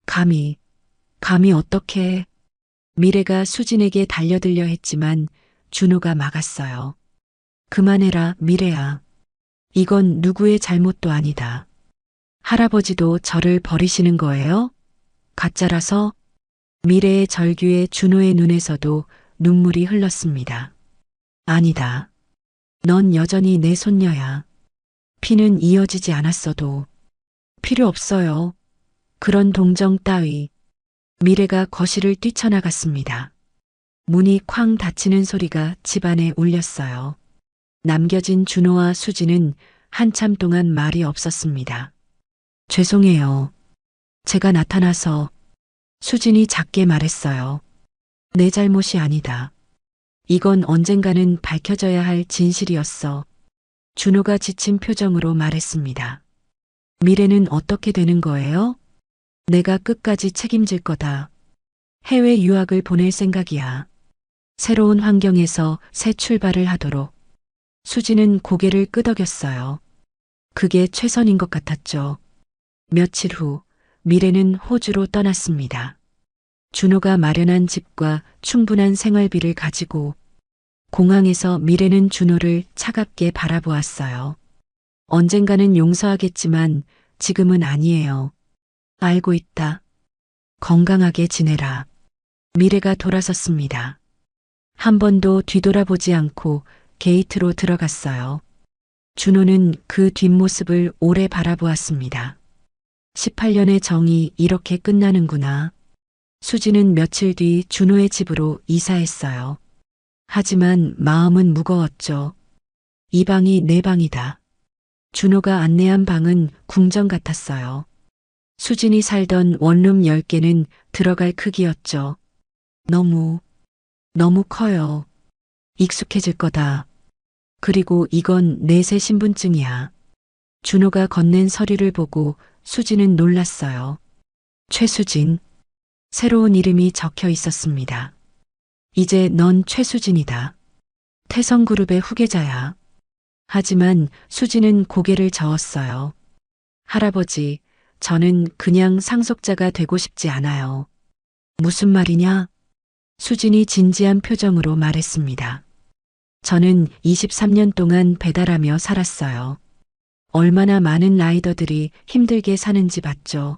감히 어떻게? 미래가 수진에게 달려들려 했지만 준호가 막았어요. 그만해라, 미래야. 이건 누구의 잘못도 아니다. 할아버지도 저를 버리시는 거예요? 가짜라서? 미래의 절규에 준호의 눈에서도 눈물이 흘렀습니다. 아니다. 넌 여전히 내 손녀야. 피는 이어지지 않았어도 필요 없어요. 그런 동정 따위. 미래가 거실을 뛰쳐나갔습니다. 문이 쾅 닫히는 소리가 집안에 울렸어요. 남겨진 준호와 수지는 한참 동안 말이 없었습니다. 죄송해요. 제가 나타나서. 수진이 작게 말했어요. 내 잘못이 아니다. 이건 언젠가는 밝혀져야 할 진실이었어. 준호가 지친 표정으로 말했습니다. 미래는 어떻게 되는 거예요? 내가 끝까지 책임질 거다. 해외 유학을 보낼 생각이야. 새로운 환경에서 새 출발을 하도록. 수지는 고개를 끄덕였어요. 그게 최선인 것 같았죠. 며칠 후 미래는 호주로 떠났습니다. 준호가 마련한 집과 충분한 생활비를 가지고 공항에서 미래는 준호를 차갑게 바라보았어요. 언젠가는 용서하겠지만 지금은 아니에요. 알고 있다. 건강하게 지내라. 미래가 돌아섰습니다. 한 번도 뒤돌아보지 않고 게이트로 들어갔어요. 준호는 그 뒷모습을 오래 바라보았습니다. 18년의 정이 이렇게 끝나는구나. 수지는 며칠 뒤 준호의 집으로 이사했어요. 하지만 마음은 무거웠죠. 이 방이 내 방이다. 준호가 안내한 방은 궁전 같았어요. 수진이 살던 원룸 10개는 들어갈 크기였죠. 너무 커요. 익숙해질 거다. 그리고 이건 내 새 신분증이야. 준호가 건넨 서류를 보고 수진은 놀랐어요. 최수진. 새로운 이름이 적혀 있었습니다. 이제 넌 최수진이다. 태성그룹의 후계자야. 하지만 수진은 고개를 저었어요. 할아버지, 저는 그냥 상속자가 되고 싶지 않아요. 무슨 말이냐? 수진이 진지한 표정으로 말했습니다. 저는 23년 동안 배달하며 살았어요. 얼마나 많은 라이더들이 힘들게 사는지 봤죠.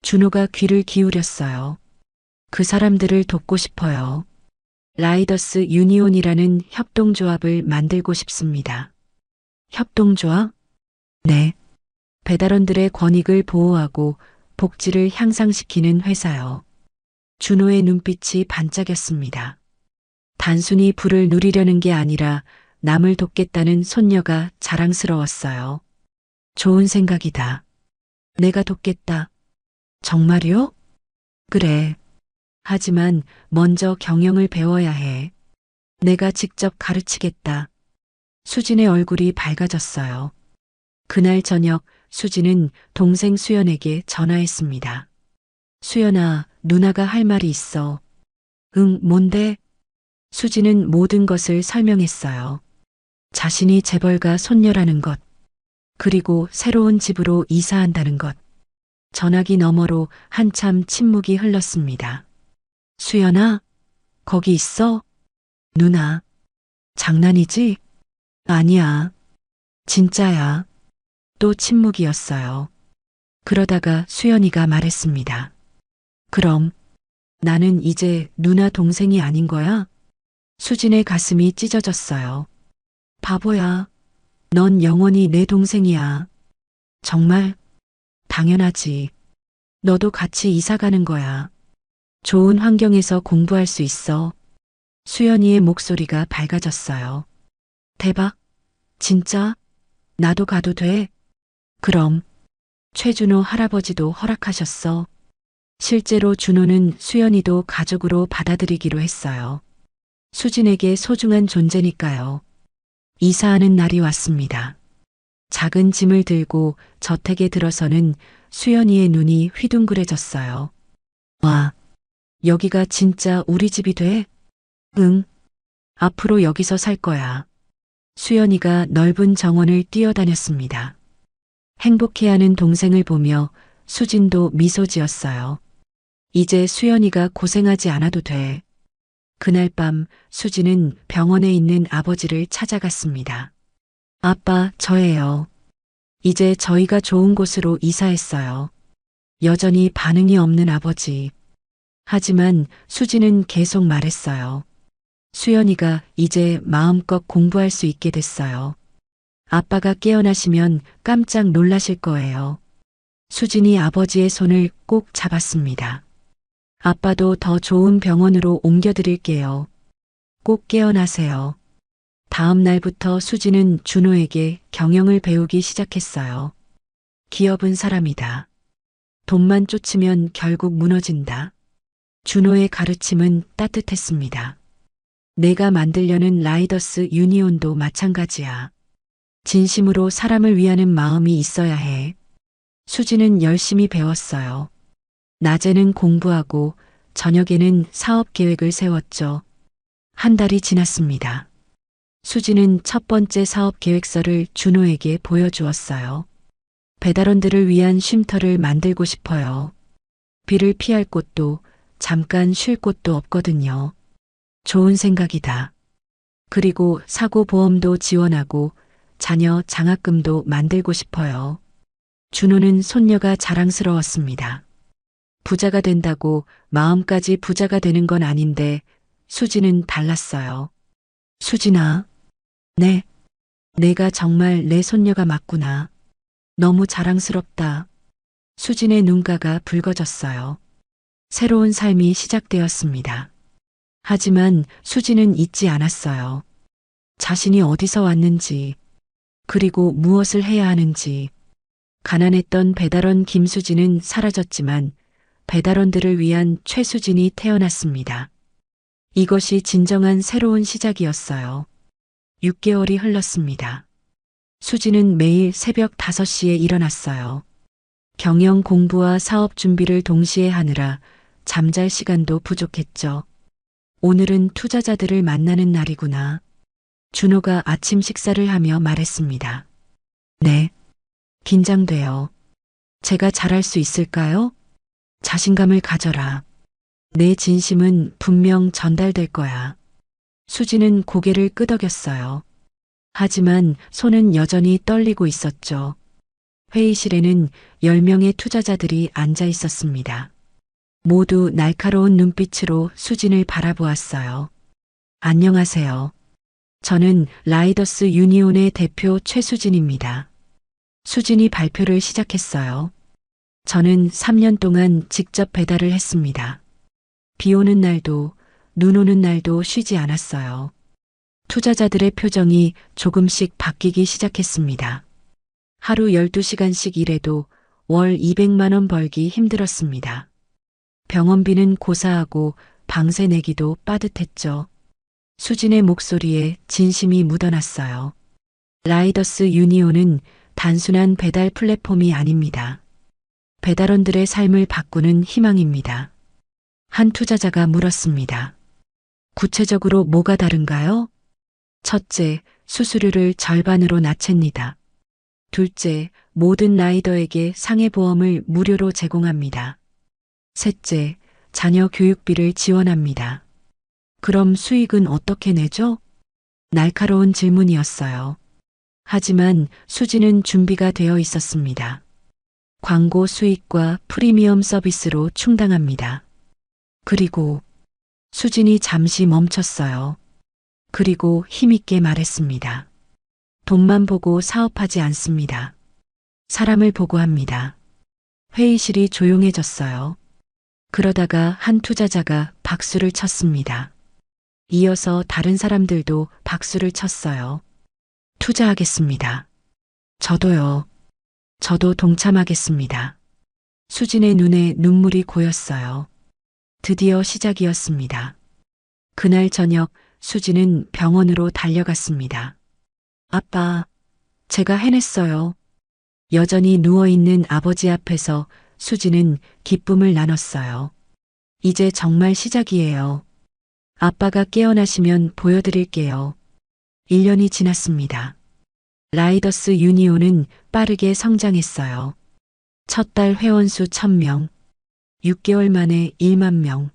준호가 귀를 기울였어요. 그 사람들을 돕고 싶어요. 라이더스 유니온이라는 협동조합을 만들고 싶습니다. 협동조합? 네. 배달원들의 권익을 보호하고 복지를 향상시키는 회사요. 준호의 눈빛이 반짝였습니다. 단순히 부를 누리려는 게 아니라 남을 돕겠다는 손녀가 자랑스러웠어요. 좋은 생각이다. 내가 돕겠다. 정말요? 그래. 하지만 먼저 경영을 배워야 해. 내가 직접 가르치겠다. 수진의 얼굴이 밝아졌어요. 그날 저녁 수진은 동생 수연에게 전화했습니다. 수연아, 누나가 할 말이 있어. 응, 뭔데? 수진은 모든 것을 설명했어요. 자신이 재벌가 손녀라는 것, 그리고 새로운 집으로 이사한다는 것. 전화기 너머로 한참 침묵이 흘렀습니다. 수연아, 거기 있어? 누나, 장난이지? 아니야. 진짜야. 또 침묵이었어요. 그러다가 수연이가 말했습니다. 그럼 나는 이제 누나 동생이 아닌 거야? 수진의 가슴이 찢어졌어요. 바보야. 넌 영원히 내 동생이야. 정말? 당연하지. 너도 같이 이사 가는 거야. 좋은 환경에서 공부할 수 있어. 수연이의 목소리가 밝아졌어요. 대박. 진짜? 나도 가도 돼? 그럼. 최준호 할아버지도 허락하셨어. 실제로 준호는 수연이도 가족으로 받아들이기로 했어요. 수진에게 소중한 존재니까요. 이사하는 날이 왔습니다. 작은 짐을 들고 저택에 들어서는 수연이의 눈이 휘둥그레졌어요. 와, 여기가 진짜 우리 집이 돼? 응. 앞으로 여기서 살 거야. 수연이가 넓은 정원을 뛰어다녔습니다. 행복해하는 동생을 보며 수진도 미소 지었어요. 이제 수연이가 고생하지 않아도 돼. 그날 밤 수진은 병원에 있는 아버지를 찾아갔습니다. 아빠, 저예요. 이제 저희가 좋은 곳으로 이사했어요. 여전히 반응이 없는 아버지. 하지만 수진은 계속 말했어요. 수연이가 이제 마음껏 공부할 수 있게 됐어요. 아빠가 깨어나시면 깜짝 놀라실 거예요. 수진이 아버지의 손을 꼭 잡았습니다. 아빠도 더 좋은 병원으로 옮겨드릴게요. 꼭 깨어나세요. 다음 날부터 수진은 준호에게 경영을 배우기 시작했어요. 기업은 사람이다. 돈만 쫓으면 결국 무너진다. 준호의 가르침은 따뜻했습니다. 내가 만들려는 라이더스 유니온도 마찬가지야. 진심으로 사람을 위하는 마음이 있어야 해. 수진은 열심히 배웠어요. 낮에는 공부하고 저녁에는 사업 계획을 세웠죠. 한 달이 지났습니다. 수진은 첫 번째 사업 계획서를 준호에게 보여주었어요. 배달원들을 위한 쉼터를 만들고 싶어요. 비를 피할 곳도 잠깐 쉴 곳도 없거든요. 좋은 생각이다. 그리고 사고 보험도 지원하고 자녀 장학금도 만들고 싶어요. 준호는 손녀가 자랑스러웠습니다. 부자가 된다고 마음까지 부자가 되는 건 아닌데 수진은 달랐어요. 수진아. 네. 내가 정말 내 손녀가 맞구나. 너무 자랑스럽다. 수진의 눈가가 붉어졌어요. 새로운 삶이 시작되었습니다. 하지만 수진은 잊지 않았어요. 자신이 어디서 왔는지, 그리고 무엇을 해야 하는지. 가난했던 배달원 김수진은 사라졌지만 배달원들을 위한 최수진이 태어났습니다. 이것이 진정한 새로운 시작이었어요. 6개월이 흘렀습니다. 수진은 매일 새벽 5시에 일어났어요. 경영 공부와 사업 준비를 동시에 하느라 잠잘 시간도 부족했죠. 오늘은 투자자들을 만나는 날이구나. 준호가 아침 식사를 하며 말했습니다. 네. 긴장돼요. 제가 잘할 수 있을까요? 자신감을 가져라. 내 진심은 분명 전달될 거야. 수진은 고개를 끄덕였어요. 하지만 손은 여전히 떨리고 있었죠. 회의실에는 10명의 투자자들이 앉아 있었습니다. 모두 날카로운 눈빛으로 수진을 바라보았어요. 안녕하세요. 저는 라이더스 유니온의 대표 최수진입니다. 수진이 발표를 시작했어요. 저는 3년 동안 직접 배달을 했습니다. 비 오는 날도 눈 오는 날도 쉬지 않았어요. 투자자들의 표정이 조금씩 바뀌기 시작했습니다. 하루 12시간씩 일해도 월 200만 원 벌기 힘들었습니다. 병원비는 고사하고 방세 내기도 빠듯했죠. 수진의 목소리에 진심이 묻어났어요. 라이더스 유니온은 단순한 배달 플랫폼이 아닙니다. 배달원들의 삶을 바꾸는 희망입니다. 한 투자자가 물었습니다. 구체적으로 뭐가 다른가요? 첫째, 수수료를 절반으로 낮춥니다. 둘째, 모든 라이더에게 상해보험을 무료로 제공합니다. 셋째, 자녀 교육비를 지원합니다. 그럼 수익은 어떻게 내죠? 날카로운 질문이었어요. 하지만 수진은 준비가 되어 있었습니다. 광고 수익과 프리미엄 서비스로 충당합니다. 그리고 수진이 잠시 멈췄어요. 그리고 힘있게 말했습니다. 돈만 보고 사업하지 않습니다. 사람을 보고 합니다. 회의실이 조용해졌어요. 그러다가 한 투자자가 박수를 쳤습니다. 이어서 다른 사람들도 박수를 쳤어요. 투자하겠습니다. 저도요. 저도 동참하겠습니다. 수진의 눈에 눈물이 고였어요. 드디어 시작이었습니다. 그날 저녁 수진은 병원으로 달려갔습니다. 아빠, 제가 해냈어요. 여전히 누워있는 아버지 앞에서 수진은 기쁨을 나눴어요. 이제 정말 시작이에요. 아빠가 깨어나시면 보여드릴게요. 1년이 지났습니다. 라이더스 유니온은 빠르게 성장했어요. 첫 달 회원수 1000명, 6개월 만에 1만 명,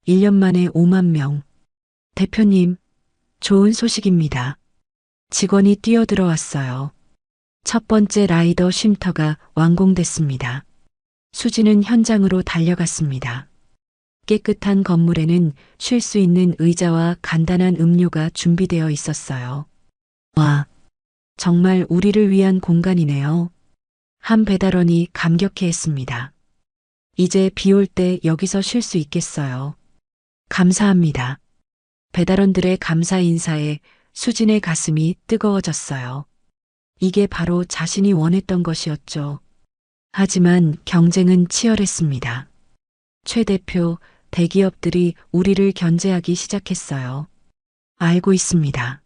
1년 만에 5만 명. 대표님, 좋은 소식입니다. 직원이 뛰어들어왔어요. 첫 번째 라이더 쉼터가 완공됐습니다. 수진은 현장으로 달려갔습니다. 깨끗한 건물에는 쉴 수 있는 의자와 간단한 음료가 준비되어 있었어요. 와, 정말 우리를 위한 공간이네요. 한 배달원이 감격해 했습니다. 이제 비 올 때 여기서 쉴 수 있겠어요. 감사합니다. 배달원들의 감사 인사에 수진의 가슴이 뜨거워졌어요. 이게 바로 자신이 원했던 것이었죠. 하지만 경쟁은 치열했습니다. 최 대표, 대기업들이 우리를 견제하기 시작했어요. 알고 있습니다.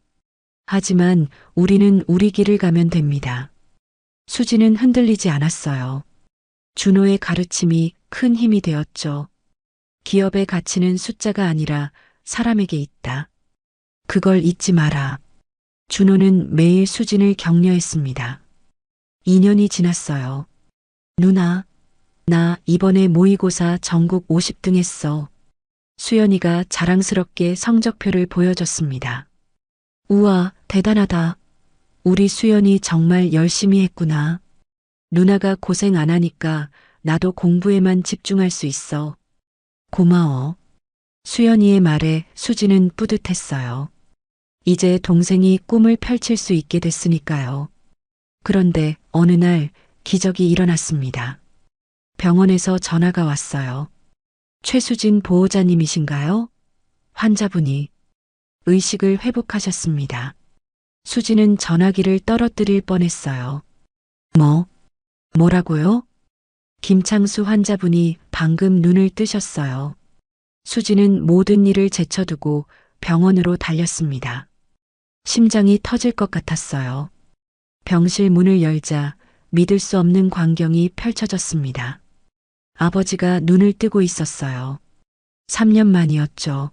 하지만 우리는 우리 길을 가면 됩니다. 수지는 흔들리지 않았어요. 준호의 가르침이 큰 힘이 되었죠. 기업의 가치는 숫자가 아니라 사람에게 있다. 그걸 잊지 마라. 준호는 매일 수진을 격려했습니다. 2년이 지났어요. 누나, 나 이번에 모의고사 전국 50등 했어. 수연이가 자랑스럽게 성적표를 보여줬습니다. 우와, 대단하다. 우리 수연이 정말 열심히 했구나. 누나가 고생 안 하니까 나도 공부에만 집중할 수 있어. 고마워. 수연이의 말에 수지는 뿌듯했어요. 이제 동생이 꿈을 펼칠 수 있게 됐으니까요. 그런데 어느 날 기적이 일어났습니다. 병원에서 전화가 왔어요. 최수진 보호자님이신가요? 환자분이 의식을 회복하셨습니다. 수지는 전화기를 떨어뜨릴 뻔했어요. 뭐라고요? 김창수 환자분이 방금 눈을 뜨셨어요. 수지는 모든 일을 제쳐두고 병원으로 달렸습니다. 심장이 터질 것 같았어요. 병실 문을 열자 믿을 수 없는 광경이 펼쳐졌습니다. 아버지가 눈을 뜨고 있었어요. 3년 만이었죠.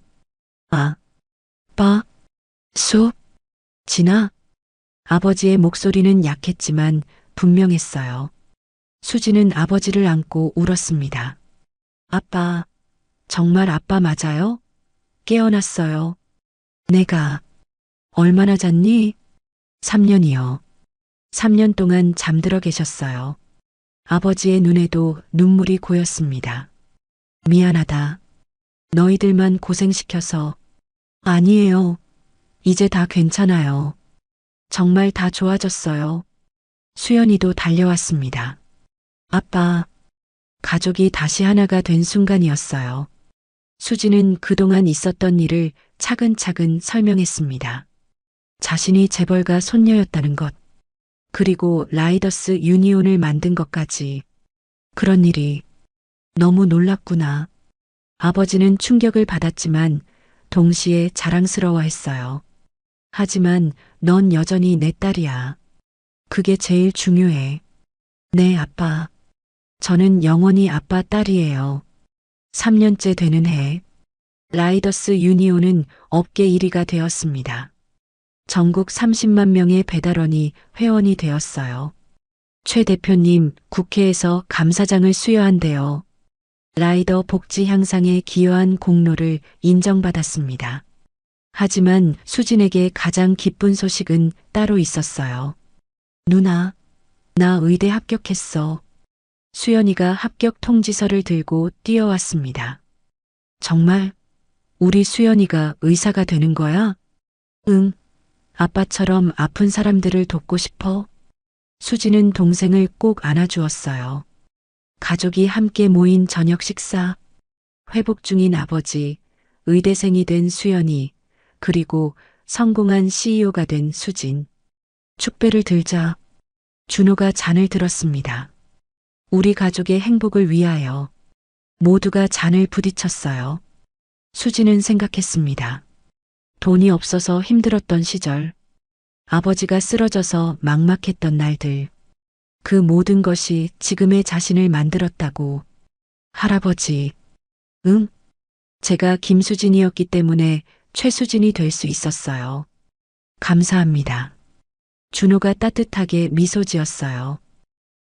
진아? 아버지의 목소리는 약했지만 분명했어요. 수지는 아버지를 안고 울었습니다. 아빠, 정말 아빠 맞아요? 깨어났어요. 내가 얼마나 잤니? 3년이요. 3년 동안 잠들어 계셨어요. 아버지의 눈에도 눈물이 고였습니다. 미안하다. 너희들만 고생시켜서. 아니에요. 이제 다 괜찮아요. 정말 다 좋아졌어요. 수연이도 달려왔습니다. 아빠, 가족이 다시 하나가 된 순간이었어요. 수지는 그동안 있었던 일을 차근차근 설명했습니다. 자신이 재벌가 손녀였다는 것, 그리고 라이더스 유니온을 만든 것까지. 그런 일이 너무 놀랍구나. 아버지는 충격을 받았지만 동시에 자랑스러워했어요. 하지만 넌 여전히 내 딸이야. 그게 제일 중요해. 네, 아빠. 저는 영원히 아빠 딸이에요. 3년째 되는 해, 라이더스 유니온은 업계 1위가 되었습니다. 전국 30만 명의 배달원이 회원이 되었어요. 최 대표님, 국회에서 감사장을 수여한대요. 라이더 복지 향상에 기여한 공로를 인정받았습니다. 하지만 수진에게 가장 기쁜 소식은 따로 있었어요. 누나, 나 의대 합격했어. 수연이가 합격 통지서를 들고 뛰어왔습니다. 정말? 우리 수연이가 의사가 되는 거야? 응. 아빠처럼 아픈 사람들을 돕고 싶어. 수지는 동생을 꼭 안아주었어요. 가족이 함께 모인 저녁 식사. 회복 중인 아버지, 의대생이 된 수연이, 그리고 성공한 CEO가 된 수진. 축배를 들자 준호가 잔을 들었습니다. 우리 가족의 행복을 위하여 모두가 잔을 부딪혔어요. 수지는 생각했습니다. 돈이 없어서 힘들었던 시절, 아버지가 쓰러져서 막막했던 날들, 그 모든 것이 지금의 자신을 만들었다고. 할아버지, 응? 제가 김수진이었기 때문에 최수진이 될 수 있었어요. 감사합니다. 준호가 따뜻하게 미소 지었어요.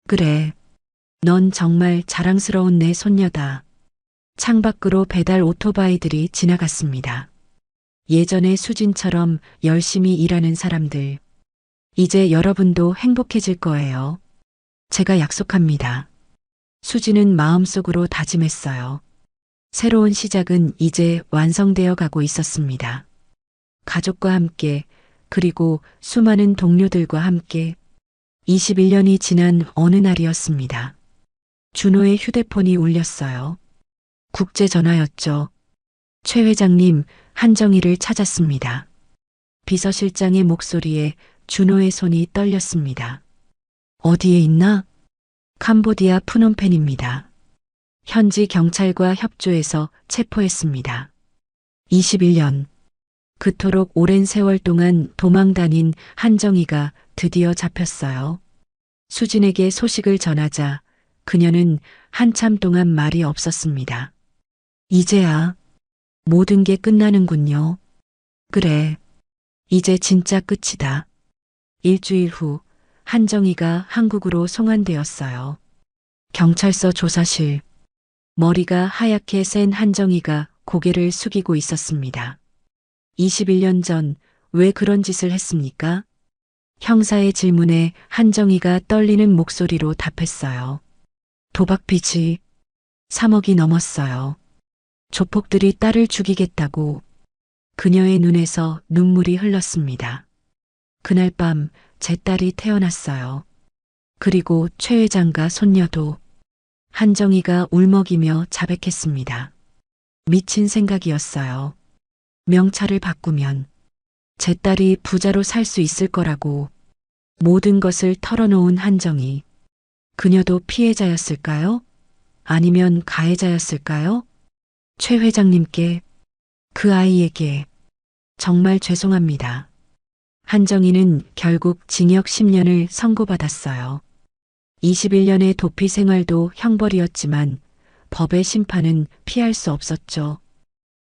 그래, 넌 정말 자랑스러운 내 손녀다. 창밖으로 배달 오토바이들이 지나갔습니다. 예전의 수진처럼 열심히 일하는 사람들. 이제 여러분도 행복해질 거예요. 제가 약속합니다. 수진은 마음속으로 다짐했어요. 새로운 시작은 이제 완성되어 가고 있었습니다. 가족과 함께, 그리고 수많은 동료들과 함께 21년이 지난 어느 날이었습니다. 준호의 휴대폰이 울렸어요. 국제전화였죠. 최 회장님, 한정희를 찾았습니다. 비서실장의 목소리에 준호의 손이 떨렸습니다. 어디에 있나? 캄보디아 프놈펜입니다. 현지 경찰과 협조해서 체포했습니다. 21년. 그토록 오랜 세월 동안 도망 다닌 한정희가 드디어 잡혔어요. 수진에게 소식을 전하자 그녀는 한참 동안 말이 없었습니다. 이제야 모든 게 끝나는군요. 그래, 이제 진짜 끝이다. 일주일 후 한정희가 한국으로 송환되었어요. 경찰서 조사실. 머리가 하얗게 센 한정희가 고개를 숙이고 있었습니다. 21년 전 왜 그런 짓을 했습니까? 형사의 질문에 한정희가 떨리는 목소리로 답했어요. 도박빚이 3억이 넘었어요. 조폭들이 딸을 죽이겠다고. 그녀의 눈에서 눈물이 흘렀습니다. 그날 밤 제 딸이 태어났어요. 그리고 최 회장과 손녀도. 한정희가 울먹이며 자백했습니다. 미친 생각이었어요. 명찰을 바꾸면 제 딸이 부자로 살 수 있을 거라고. 모든 것을 털어놓은 한정희. 그녀도 피해자였을까요? 아니면 가해자였을까요? 최 회장님께, 그 아이에게 정말 죄송합니다. 한정희는 결국 징역 10년을 선고받았어요. 21년의 도피 생활도 형벌이었지만 법의 심판은 피할 수 없었죠.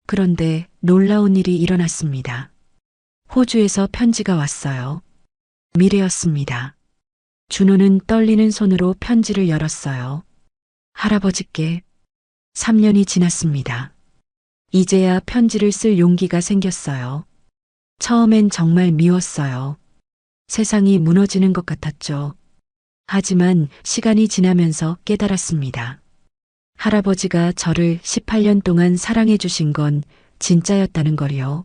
그런데 놀라운 일이 일어났습니다. 호주에서 편지가 왔어요. 미래였습니다. 준호는 떨리는 손으로 편지를 열었어요. 할아버지께. 3년이 지났습니다. 이제야 편지를 쓸 용기가 생겼어요. 처음엔 정말 미웠어요. 세상이 무너지는 것 같았죠. 하지만 시간이 지나면서 깨달았습니다. 할아버지가 저를 18년 동안 사랑해 주신 건 진짜였다는 걸요.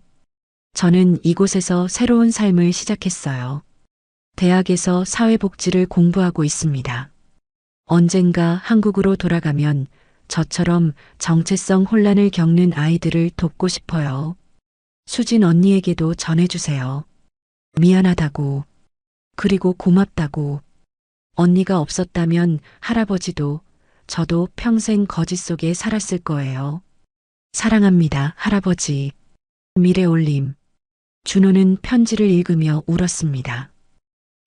저는 이곳에서 새로운 삶을 시작했어요. 대학에서 사회복지를 공부하고 있습니다. 언젠가 한국으로 돌아가면 저처럼 정체성 혼란을 겪는 아이들을 돕고 싶어요. 수진 언니에게도 전해주세요. 미안하다고. 그리고 고맙다고. 언니가 없었다면 할아버지도 저도 평생 거짓 속에 살았을 거예요. 사랑합니다, 할아버지. 미래올림. 준호는 편지를 읽으며 울었습니다.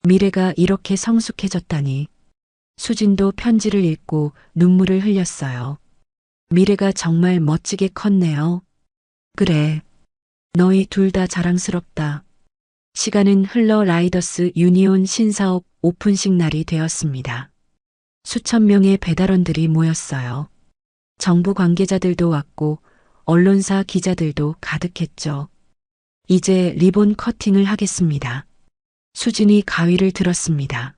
미래가 이렇게 성숙해졌다니. 수진도 편지를 읽고 눈물을 흘렸어요. 미래가 정말 멋지게 컸네요. 그래. 너희 둘 다 자랑스럽다. 시간은 흘러 라이더스 유니온 신사옥 오픈식 날이 되었습니다. 수천 명의 배달원들이 모였어요. 정부 관계자들도 왔고 언론사 기자들도 가득했죠. 이제 리본 커팅을 하겠습니다. 수진이 가위를 들었습니다.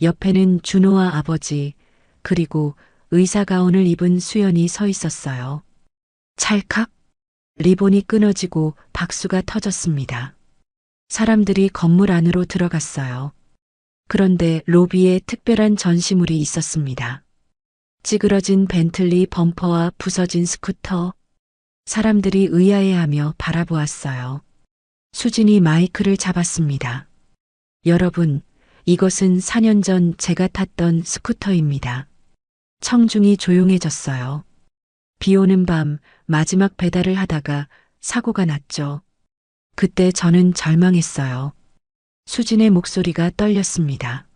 옆에는 준호와 아버지, 그리고 의사 가운을 입은 수연이 서 있었어요. 찰칵! 리본이 끊어지고 박수가 터졌습니다. 사람들이 건물 안으로 들어갔어요. 그런데 로비에 특별한 전시물이 있었습니다. 찌그러진 벤틀리 범퍼와 부서진 스쿠터. 사람들이 의아해하며 바라보았어요. 수진이 마이크를 잡았습니다. 여러분, 이것은 4년 전 제가 탔던 스쿠터입니다. 청중이 조용해졌어요. 비 오는 밤 마지막 배달을 하다가 사고가 났죠. 그때 저는 절망했어요. 수진의 목소리가 떨렸습니다.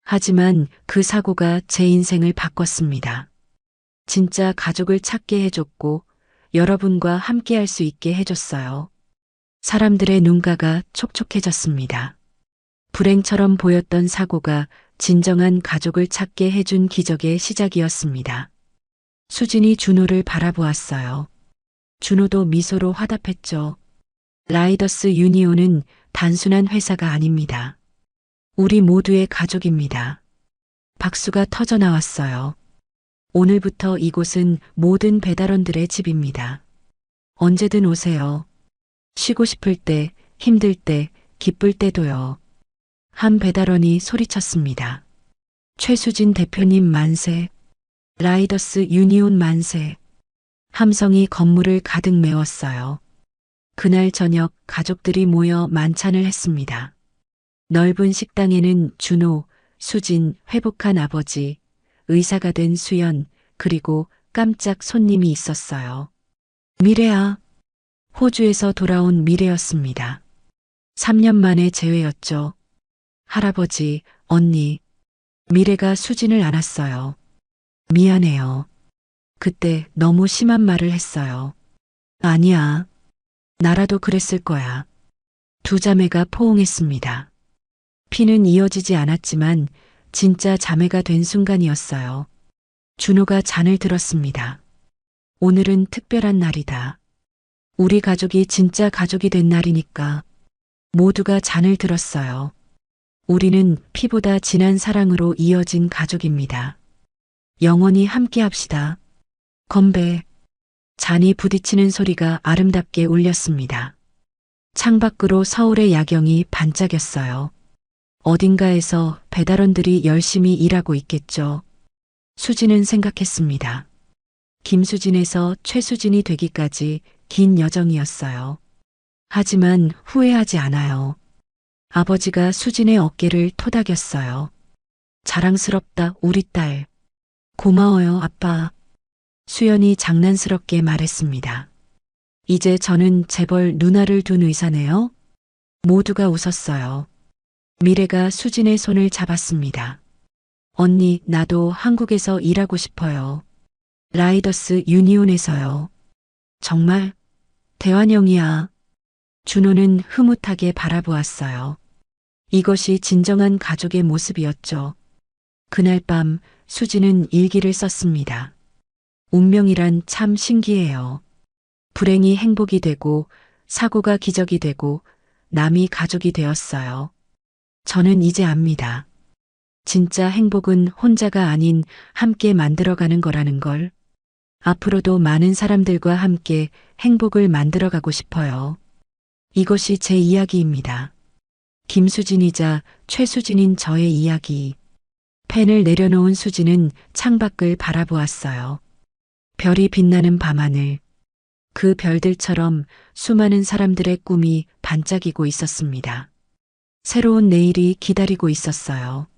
하지만 그 사고가 제 인생을 바꿨습니다. 진짜 가족을 찾게 해줬고 여러분과 함께 할 수 있게 해줬어요. 사람들의 눈가가 촉촉해졌습니다. 불행처럼 보였던 사고가 진정한 가족을 찾게 해준 기적의 시작이었습니다. 수진이 준호를 바라보았어요. 준호도 미소로 화답했죠. 라이더스 유니온은 단순한 회사가 아닙니다. 우리 모두의 가족입니다. 박수가 터져 나왔어요. 오늘부터 이곳은 모든 배달원들의 집입니다. 언제든 오세요. 쉬고 싶을 때, 힘들 때, 기쁠 때도요. 한 배달원이 소리쳤습니다. 최수진 대표님 만세. 라이더스 유니온 만세. 함성이 건물을 가득 메웠어요. 그날 저녁 가족들이 모여 만찬을 했습니다. 넓은 식당에는 준호, 수진, 회복한 아버지, 의사가 된 수연, 그리고 깜짝 손님이 있었어요. 미래야. 호주에서 돌아온 미래였습니다. 3년 만에 재회였죠. 할아버지, 언니. 미래가 수진을 안았어요. 미안해요. 그때 너무 심한 말을 했어요. 아니야. 나라도 그랬을 거야. 두 자매가 포옹했습니다. 피는 이어지지 않았지만 진짜 자매가 된 순간이었어요. 준호가 잔을 들었습니다. 오늘은 특별한 날이다. 우리 가족이 진짜 가족이 된 날이니까. 모두가 잔을 들었어요. 우리는 피보다 진한 사랑으로 이어진 가족입니다. 영원히 함께 합시다. 건배. 잔이 부딪히는 소리가 아름답게 울렸습니다. 창밖으로 서울의 야경이 반짝였어요. 어딘가에서 배달원들이 열심히 일하고 있겠죠. 수진은 생각했습니다. 김수진에서 최수진이 되기까지 긴 여정이었어요. 하지만 후회하지 않아요. 아버지가 수진의 어깨를 토닥였어요. 자랑스럽다, 우리 딸. 고마워요, 아빠. 수연이 장난스럽게 말했습니다. 이제 저는 재벌 누나를 둔 의사네요. 모두가 웃었어요. 미래가 수진의 손을 잡았습니다. 언니, 나도 한국에서 일하고 싶어요. 라이더스 유니온에서요. 정말? 대환영이야. 준호는 흐뭇하게 바라보았어요. 이것이 진정한 가족의 모습이었죠. 그날 밤 수진은 일기를 썼습니다. 운명이란 참 신기해요. 불행이 행복이 되고 사고가 기적이 되고 남이 가족이 되었어요. 저는 이제 압니다. 진짜 행복은 혼자가 아닌 함께 만들어가는 거라는 걸. 앞으로도 많은 사람들과 함께 행복을 만들어가고 싶어요. 이것이 제 이야기입니다. 김수진이자 최수진인 저의 이야기. 펜을 내려놓은 수진은 창밖을 바라보았어요. 별이 빛나는 밤하늘. 그 별들처럼 수많은 사람들의 꿈이 반짝이고 있었습니다. 새로운 내일이 기다리고 있었어요.